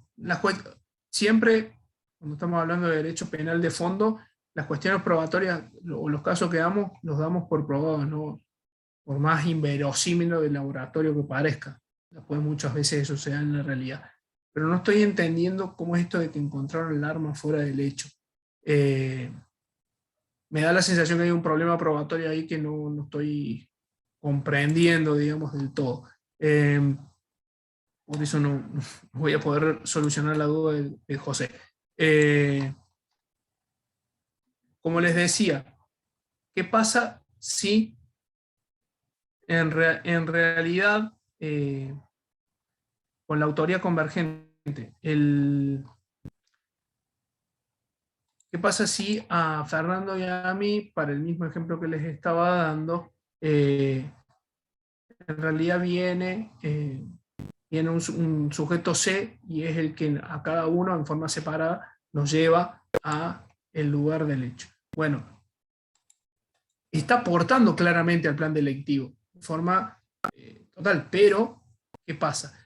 siempre, cuando estamos hablando de derecho penal de fondo, las cuestiones probatorias o los casos que damos, los damos por probados, ¿no? Por más inverosímil del laboratorio que parezca. Después muchas veces eso se da en la realidad. Pero no estoy entendiendo cómo es esto de que encontraron el arma fuera del hecho. Me da la sensación que hay un problema probatorio ahí que no estoy comprendiendo, digamos, del todo. Por eso no voy a poder solucionar la duda de José. Como les decía, ¿qué pasa si en realidad con la autoría convergente, ¿qué pasa si a Fernando y a mí, para el mismo ejemplo que les estaba dando, en realidad viene un sujeto C y es el que a cada uno en forma separada nos lleva a el lugar del hecho? Bueno, está aportando claramente al plan delictivo, en forma total, pero ¿qué pasa?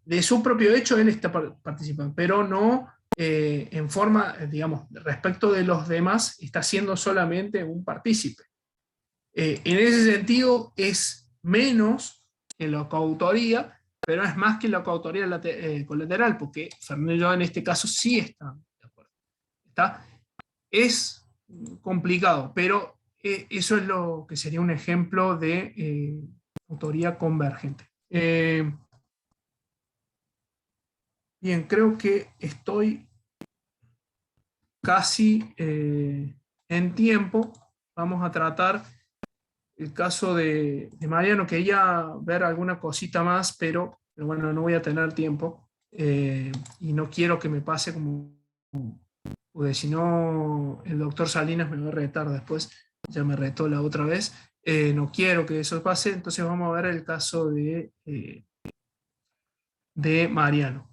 De su propio hecho él está participando, pero no en forma, digamos, respecto de los demás, está siendo solamente un partícipe. En ese sentido es menos que la coautoría, pero es más que la coautoría colateral, porque Fernando y yo en este caso sí están de acuerdo. Es complicado, pero eso es lo que sería un ejemplo de autoría convergente. Bien, creo que estoy casi en tiempo. Vamos a tratar el caso de Mariano. Quería ver alguna cosita más, pero pero bueno, no voy a tener tiempo, y no quiero que me pase como, porque si no, el doctor Salinas me va a retar después, ya me retó la otra vez, no quiero que eso pase, entonces vamos a ver el caso de Mariano.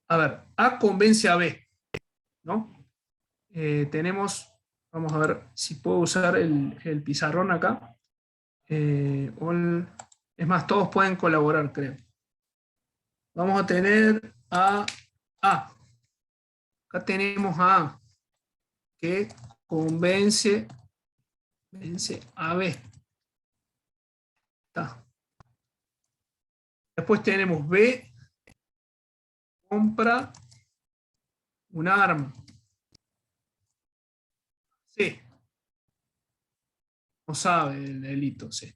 A ver, A convence a B, ¿no? Tenemos, vamos a ver si puedo usar el pizarrón acá. Es más, todos pueden colaborar, creo. Vamos a tener a A. Acá tenemos a A, que convence a B. Está. Después tenemos B, compra un arma. C. No sabe el delito, C.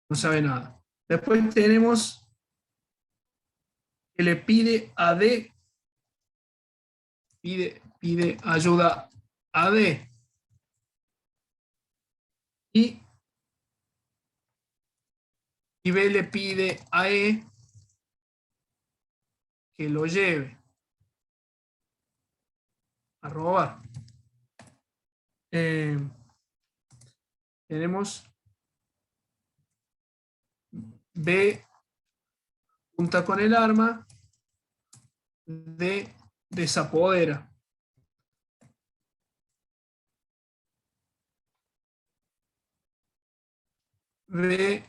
No sabe nada. Después tenemos que le pide a D, pide ayuda a D. Y B le pide a E que lo lleve a robar. Tenemos B punta con el arma, D desapodera. B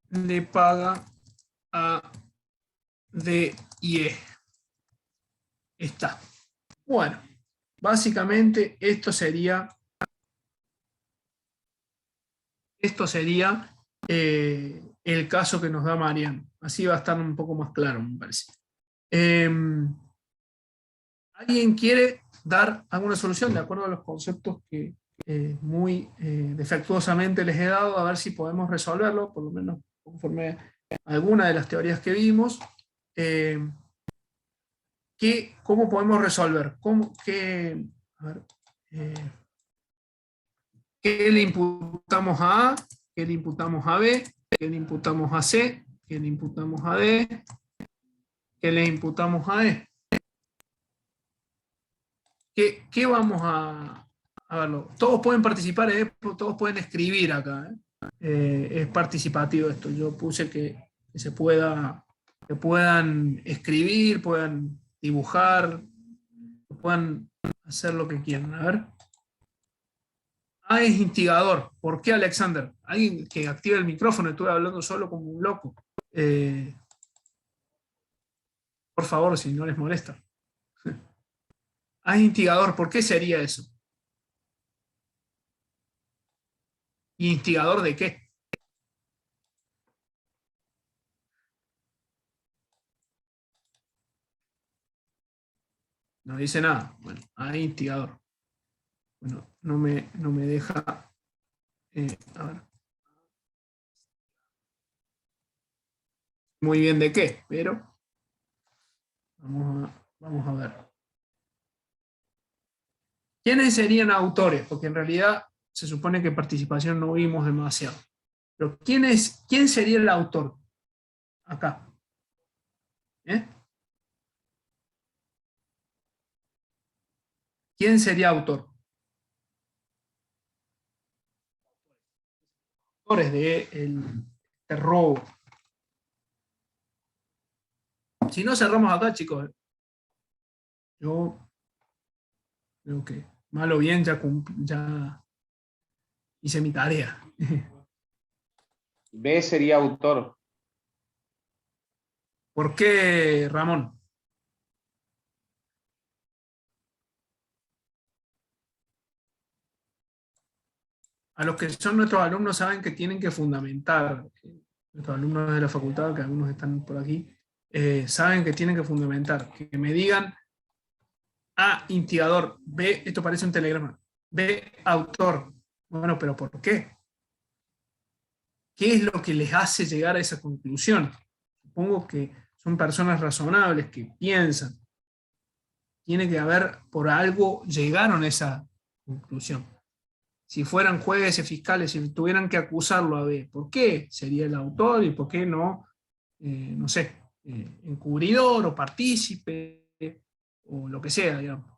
le paga a D y E. Está. Bueno, básicamente esto sería el caso que nos da Mariano. Así va a estar un poco más claro, me parece. ¿Alguien quiere dar alguna solución de acuerdo a los conceptos que muy defectuosamente les he dado? A ver si podemos resolverlo, por lo menos conforme a alguna de las teorías que vimos. ¿Cómo podemos resolver? ¿Qué le imputamos a A? ¿Qué le imputamos a B? ¿Qué le imputamos a C? ¿Qué le imputamos a D? ¿Qué le imputamos a E? ¿Qué vamos a verlo? Todos pueden participar, todos pueden escribir acá. Es participativo esto. Yo puse que puedan escribir, puedan dibujar, puedan hacer lo que quieran. A ver. A es instigador. ¿Por qué, Alexander? Alguien que active el micrófono, estuve hablando solo como un loco. Por favor, si no les molesta. A es instigador. ¿Por qué sería eso? ¿Y instigador de qué? No dice nada. Bueno, A es instigador. Bueno, no me deja. A ver. Muy bien de qué, pero vamos a ver. ¿Quiénes serían autores? Porque en realidad se supone que participación no vimos demasiado. Pero ¿quién sería el autor? Acá. ¿Quién sería autor? Autores de robo. Si no, cerramos acá, chicos. Yo creo que mal o bien ya hice mi tarea. B sería autor. ¿Por qué, Ramón? A los que son nuestros alumnos saben que tienen que fundamentar. Nuestros alumnos de la facultad, que algunos están por aquí, saben que tienen que fundamentar. Que me digan A, instigador, B, esto parece un telegrama, B, autor. Bueno, pero ¿por qué? ¿Qué es lo que les hace llegar a esa conclusión? Supongo que son personas razonables, que piensan. Tiene que haber, por algo llegaron a esa conclusión. si fueran jueces fiscales, si tuvieran que acusarlo a B, ¿por qué sería el autor y por qué no, no sé, encubridor o partícipe o lo que sea, digamos?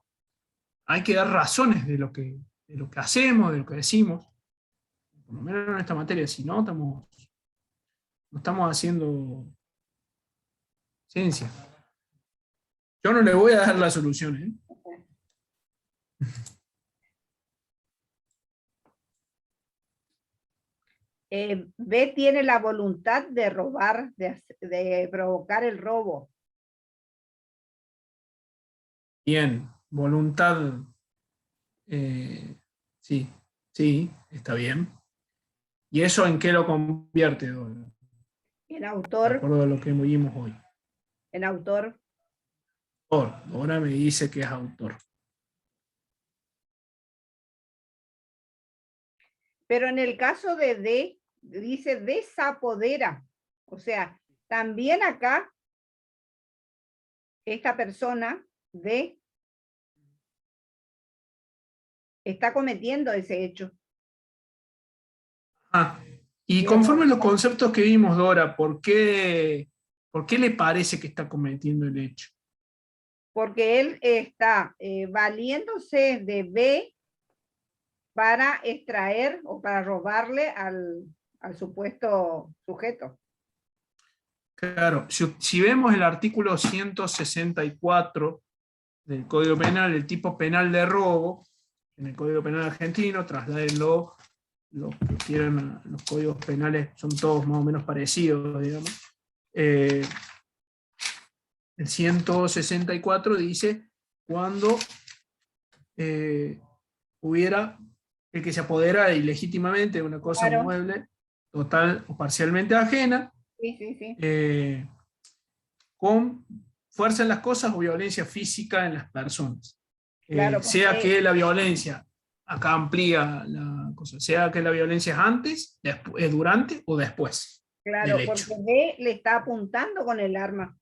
Hay que dar razones de lo que hacemos, de lo que decimos, por lo menos en esta materia, si no, no estamos haciendo ciencia. Yo no le voy a dar la solución, ¿eh? B tiene la voluntad de robar, de provocar el robo. Bien, voluntad. Sí, está bien. ¿Y eso en qué lo convierte, Dora? En De autor, acuerdo a lo que vimos hoy. en autor. Dora me dice que es autor. Pero en el caso de D, dice desapodera. O sea, también acá, esta persona, D, está cometiendo ese hecho. Y conforme a los conceptos que vimos, Dora, ¿por qué le parece que está cometiendo el hecho? Porque él está valiéndose de B para extraer o para robarle al supuesto sujeto. Claro, si vemos el artículo 164 del Código Penal, el tipo penal de robo, en el Código Penal argentino, trasládenlo, los que quieran, los códigos penales son todos más o menos parecidos, digamos. El 164 dice cuando hubiera el que se apodera ilegítimamente de una cosa inmueble, total o parcialmente ajena, con fuerza en las cosas o violencia física en las personas. Sea que la violencia, acá amplía la cosa, sea que la violencia es antes, durante o después. Claro, porque D le está apuntando con el arma.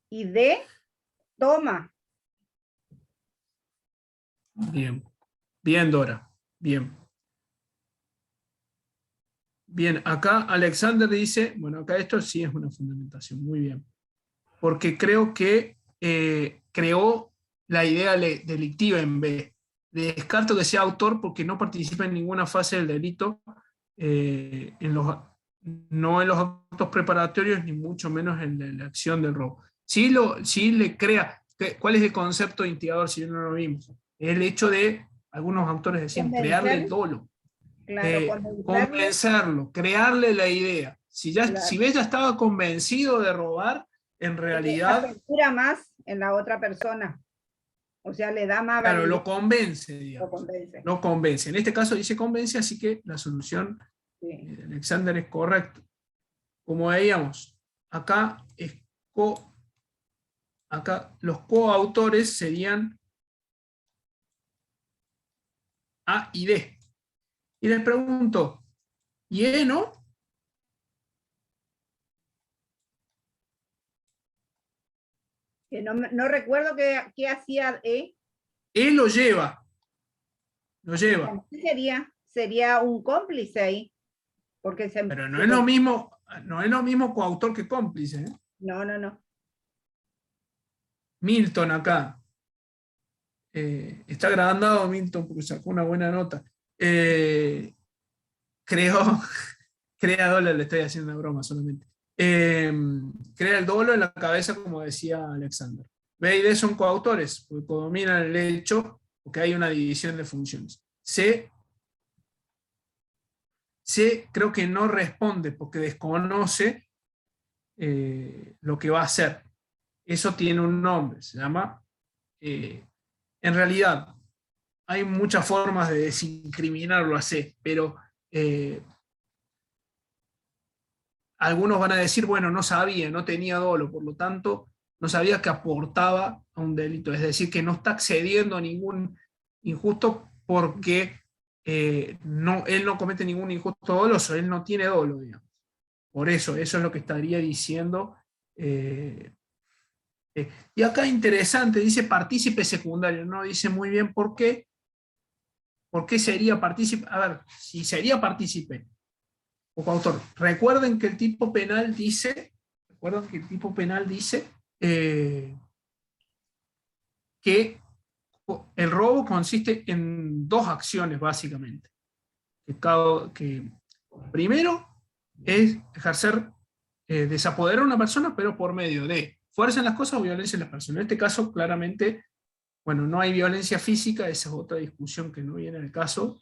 Y D toma. Bien. Bien, Dora. Bien. Bien, acá Alexander dice, bueno, acá esto sí es una fundamentación, muy bien. Porque creo que creó la idea delictiva en B. Le descarto que sea autor porque no participa en ninguna fase del delito, no en los actos preparatorios, ni mucho menos en la acción del robo. Sí le crea, ¿cuál es el concepto de instigador si no lo vimos? El hecho de, algunos autores decían, crearle el dolo. Claro, convencerlo, crearle la idea. Si B ya estaba convencido de robar, en realidad... Apertura más en la otra persona. O sea, le da más... Claro, lo convence, digamos. Lo convence. En este caso dice convence, así que la solución de Alexander es correcta. Como veíamos, acá los coautores serían A y D. Y les pregunto, ¿y E no? No recuerdo qué hacía E. E lo lleva. Lo lleva. Sería un cómplice ahí. Porque pero no es lo mismo coautor que cómplice. ¿eh? No. Milton acá. Está agrandado Milton porque sacó una buena nota. Crea dolo, le estoy haciendo una broma solamente. Crea el dolo en la cabeza, como decía Alexander. B y D son coautores, porque codominan el hecho, porque hay una división de funciones. C creo que no responde, porque desconoce lo que va a hacer. Eso tiene un nombre, se llama... en realidad, hay muchas formas de desincriminarlo a C, pero algunos van a decir, bueno, no sabía, no tenía dolo, por lo tanto, no sabía que aportaba a un delito. Es decir, que no está accediendo a ningún injusto porque él no comete ningún injusto doloso, él no tiene dolo, digamos. Por eso es lo que estaría diciendo. Y acá interesante, dice partícipe secundario, no dice muy bien por qué, ¿Por qué sería partícipe? A ver, si sería partícipe o coautor, recuerden que el tipo penal dice, que el robo consiste en dos acciones, básicamente. Que primero es ejercer, desapoderar a una persona, pero por medio de fuerza en las cosas o violencia en las personas. En este caso, claramente, bueno, no hay violencia física, esa es otra discusión que no viene al caso,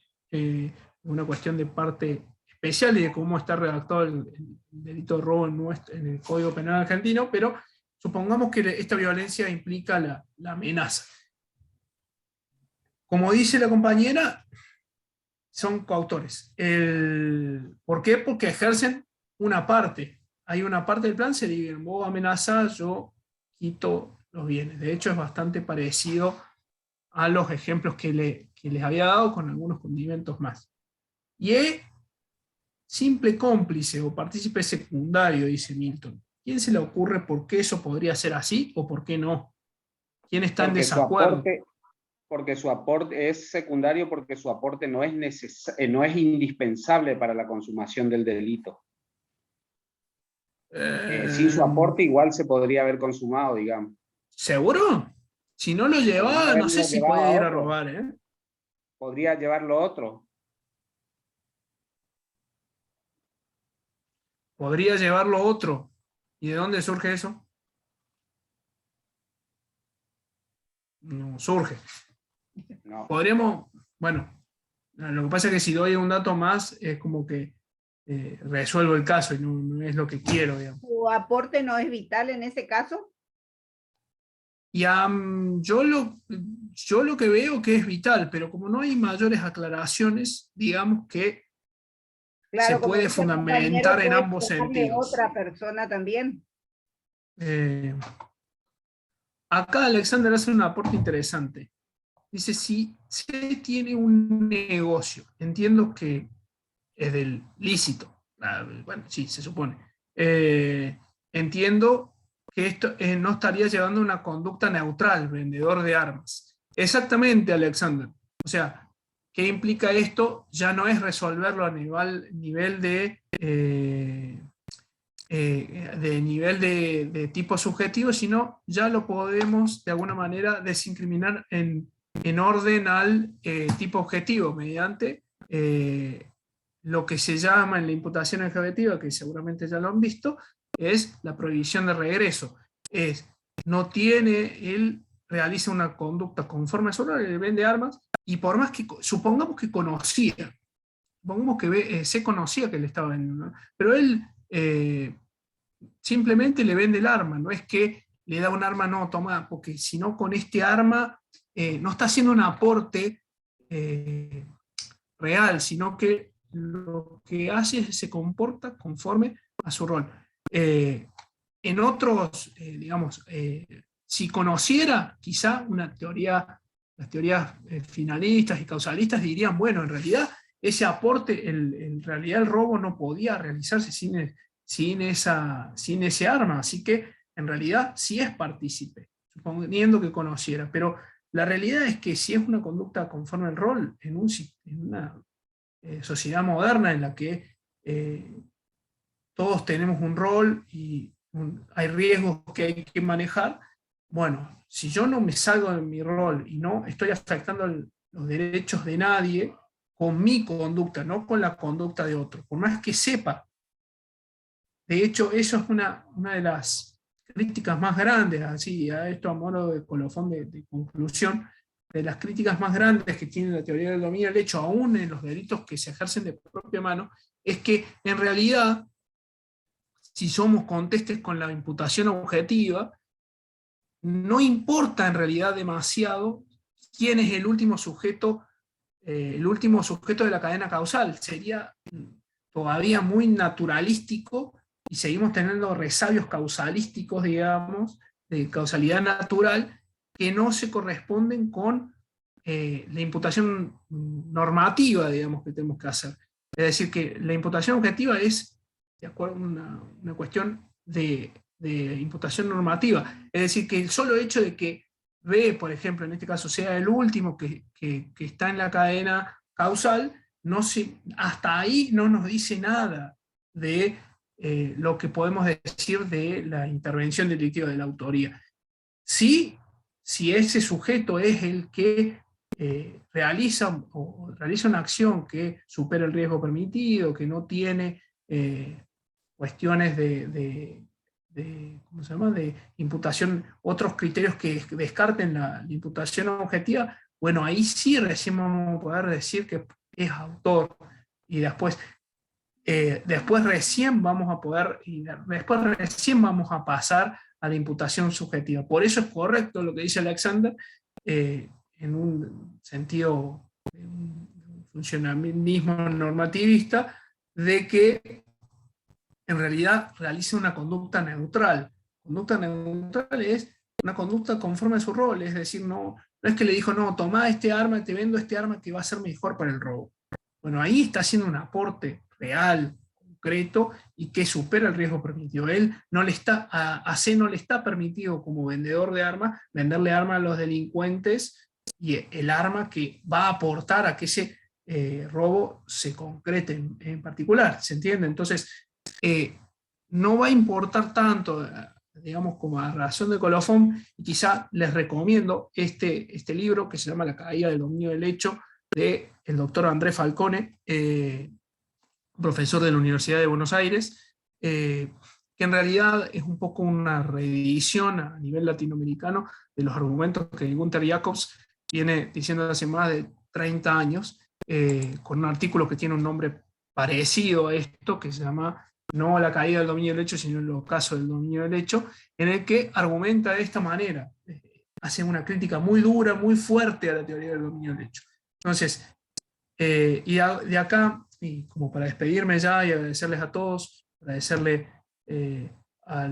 una cuestión de parte especial y de cómo está redactado el delito de robo en el Código Penal argentino, pero supongamos que esta violencia implica la amenaza. Como dice la compañera, son coautores. ¿Por qué? Porque ejercen una parte. Hay una parte del plan, se dividen. Vos amenazás, yo quito los bienes. De hecho, es bastante parecido a los ejemplos que les había dado, con algunos condimentos más. Y es simple cómplice o partícipe secundario, dice Milton. ¿Quién se le ocurre por qué eso podría ser así o por qué no? ¿Quién está en desacuerdo? Porque su aporte es secundario, porque su aporte no es indispensable para la consumación del delito. Sin su aporte igual se podría haber consumado, digamos. ¿Seguro? Si no lo llevaba, no sé si podía ir a robar, ¿eh? Podría llevarlo otro. Podría llevarlo otro. ¿Y de dónde surge eso? No surge. No. Podríamos, bueno, lo que pasa es que si doy un dato más, es como que resuelvo el caso y no es lo que quiero, digamos. ¿Su aporte no es vital en ese caso? Y yo lo que veo que es vital, pero como no hay mayores aclaraciones, digamos que Claro, se puede fundamentar en ambos sentidos. Otra persona también. Acá Alexander hace un aporte interesante. Dice, si se tiene un negocio, entiendo que es del lícito, bueno, sí, se supone. Entiendo que esto no estaría llevando una conducta neutral, vendedor de armas. Exactamente, Alexander. O sea, ¿qué implica esto? Ya no es resolverlo a nivel de tipo subjetivo, sino ya lo podemos de alguna manera desincriminar en orden al tipo objetivo, mediante lo que se llama en la imputación objetiva, que seguramente ya lo han visto, es la prohibición de regreso. Él realiza una conducta conforme a su rol, él vende armas, y por más que, supongamos que conocía, supongamos que se conocía que le estaba vendiendo, ¿no? Pero él simplemente le vende el arma, no es que le da un arma, no, toma, porque si no con este arma no está haciendo un aporte real, sino que lo que hace es se comporta conforme a su rol. En otros, digamos, si conociera quizá las teorías finalistas y causalistas dirían, bueno, en realidad ese aporte, en realidad el robo no podía realizarse sin ese arma, así que en realidad sí es partícipe, suponiendo que conociera, pero la realidad es que si es una conducta conforme al rol en una sociedad moderna en la que todos tenemos un rol y hay riesgos que hay que manejar, bueno, si yo no me salgo de mi rol y no estoy afectando los derechos de nadie con mi conducta, no con la conducta de otro, por más que sepa. De hecho, eso es una de las críticas más grandes, así, a esto a modo de colofón de conclusión, de las críticas más grandes que tiene la teoría del dominio del hecho, aún en los delitos que se ejercen de propia mano, es que en realidad, si somos contestes con la imputación objetiva, no importa en realidad demasiado quién es el último sujeto de la cadena causal. Sería todavía muy naturalístico y seguimos teniendo resabios causalísticos, digamos, de causalidad natural, que no se corresponden con la imputación normativa, digamos, que tenemos que hacer. Es decir, que la imputación objetiva es, de acuerdo, una cuestión de imputación normativa. Es decir, que el solo hecho de que ve, por ejemplo, en este caso, sea el último que está en la cadena causal, hasta ahí no nos dice nada de lo que podemos decir de la intervención delictiva, de la autoría. Sí, si ese sujeto es el que realiza una acción que supera el riesgo permitido, que no tiene cuestiones ¿cómo se llama?, de imputación, otros criterios que descarten la imputación objetiva, bueno, ahí sí recién vamos a poder decir que es autor, y después recién vamos a pasar a la imputación subjetiva. Por eso es correcto lo que dice Alexander, en un sentido, de un funcionalismo normativista, de que en realidad realiza una conducta neutral. Conducta neutral es una conducta conforme a su rol, es decir, no es que le dijo, no, toma este arma, te vendo este arma que va a ser mejor para el robo. Bueno, ahí está haciendo un aporte real, concreto, y que supera el riesgo permitido. Él no le está, a C no le está permitido como vendedor de armas, venderle armas a los delincuentes, y el arma que va a aportar a que ese robo se concrete en particular, ¿se entiende? Entonces, no va a importar tanto, digamos, como a razón de colofón, y quizá les recomiendo este libro que se llama La caída del dominio del hecho, del doctor Andrés Falcone, profesor de la Universidad de Buenos Aires, que en realidad es un poco una reedición a nivel latinoamericano de los argumentos que Gunther Jacobs viene diciendo hace más de 30 años, con un artículo que tiene un nombre parecido a esto, que se llama no La caída del dominio del hecho, sino el ocaso del dominio del hecho, en el que argumenta de esta manera, hace una crítica muy dura, muy fuerte a la teoría del dominio del hecho. Entonces, y de acá, y como para despedirme ya y agradecerles a todos, agradecerle a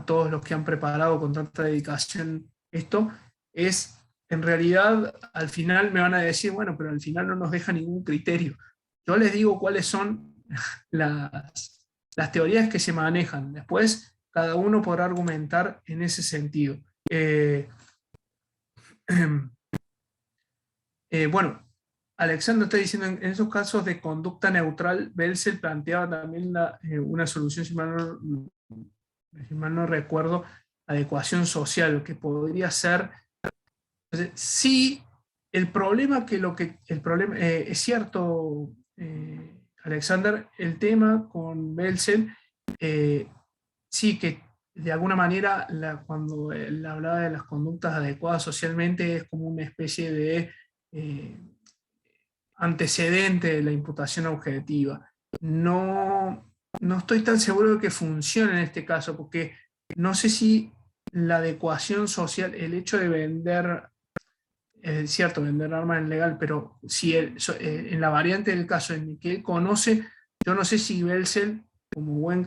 todos los que han preparado con tanta dedicación esto, es, en realidad, al final me van a decir, bueno, pero al final no nos deja ningún criterio. Yo les digo cuáles son las teorías que se manejan. Después, cada uno podrá argumentar en ese sentido. Bueno, Alexander está diciendo, en esos casos de conducta neutral, Belzel planteaba también una solución, si mal no recuerdo, adecuación social, que podría ser, sí, el problema es cierto, Alexander, el tema con Belzel, sí que de alguna manera, cuando él hablaba de las conductas adecuadas socialmente, es como una especie de antecedente de la imputación objetiva. No estoy tan seguro de que funcione en este caso, porque no sé si la adecuación social, el hecho de vender, es cierto, vender armas es legal, pero si en la variante del caso en que él conoce, yo no sé si Belzel, como buen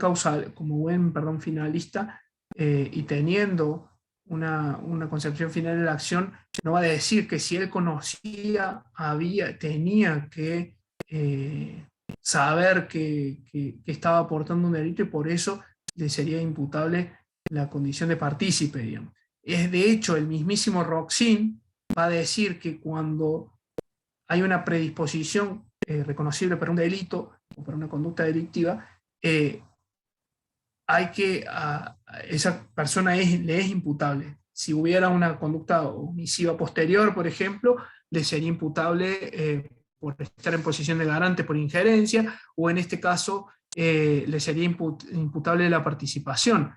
finalista, y teniendo una concepción final de la acción, no va a decir que si él conocía, tenía que saber que estaba aportando un delito, y por eso le sería imputable la condición de partícipe, digamos. Es de hecho el mismísimo Roxin va a decir que cuando hay una predisposición reconocible para un delito o para una conducta delictiva, esa persona le es imputable. Si hubiera una conducta omisiva posterior, por ejemplo, le sería imputable por estar en posición de garante por injerencia, o en este caso le sería imputable la participación.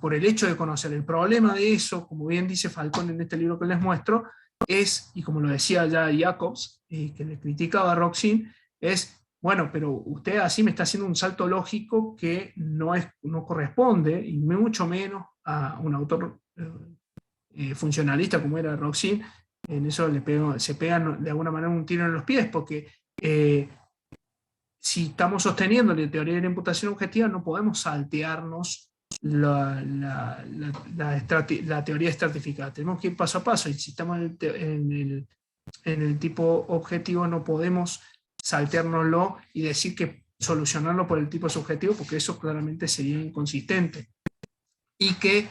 Por el hecho de conocer. El problema de eso, como bien dice Falcón en este libro que les muestro, es, y como lo decía ya Jacobs, que le criticaba a Roxin, es, bueno, pero usted así me está haciendo un salto lógico que no corresponde, y mucho menos a un autor funcionalista como era Roxin. En eso se pegan de alguna manera un tiro en los pies, porque si estamos sosteniendo la teoría de la imputación objetiva, no podemos saltearnos la teoría estratificada. Tenemos que ir paso a paso, y si estamos en el tipo objetivo, no podemos salteárnoslo y decir que solucionarlo por el tipo subjetivo, porque eso claramente sería inconsistente. Y que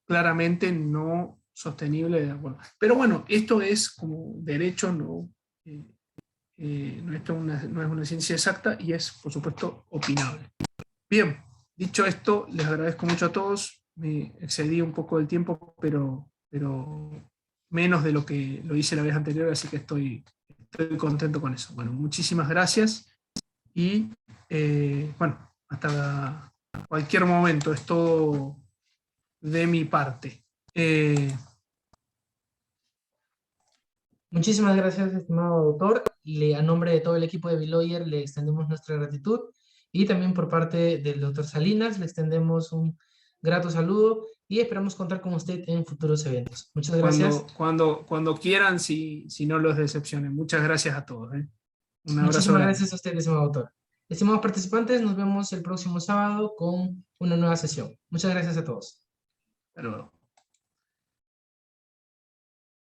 claramente no sostenible de acuerdo. Pero bueno, esto es como derecho, no, esto no es una ciencia exacta y es, por supuesto, opinable. Bien, dicho esto, les agradezco mucho a todos. Me excedí un poco del tiempo, pero menos de lo que lo hice la vez anterior, así que estoy contento con eso. Bueno, muchísimas gracias y bueno, hasta cualquier momento. Es todo de mi parte. Muchísimas gracias, estimado doctor. A nombre de todo el equipo de Biloyer le extendemos nuestra gratitud y también por parte del doctor Salinas le extendemos un grato saludo y esperamos contar con usted en futuros eventos. Muchas gracias. Cuando quieran, si no los decepcionen. Muchas gracias a todos. Un abrazo Muchísimas grande. gracias a usted, estimado doctor. Estimados participantes, nos vemos el próximo sábado con una nueva sesión. Muchas gracias a todos. Hasta luego.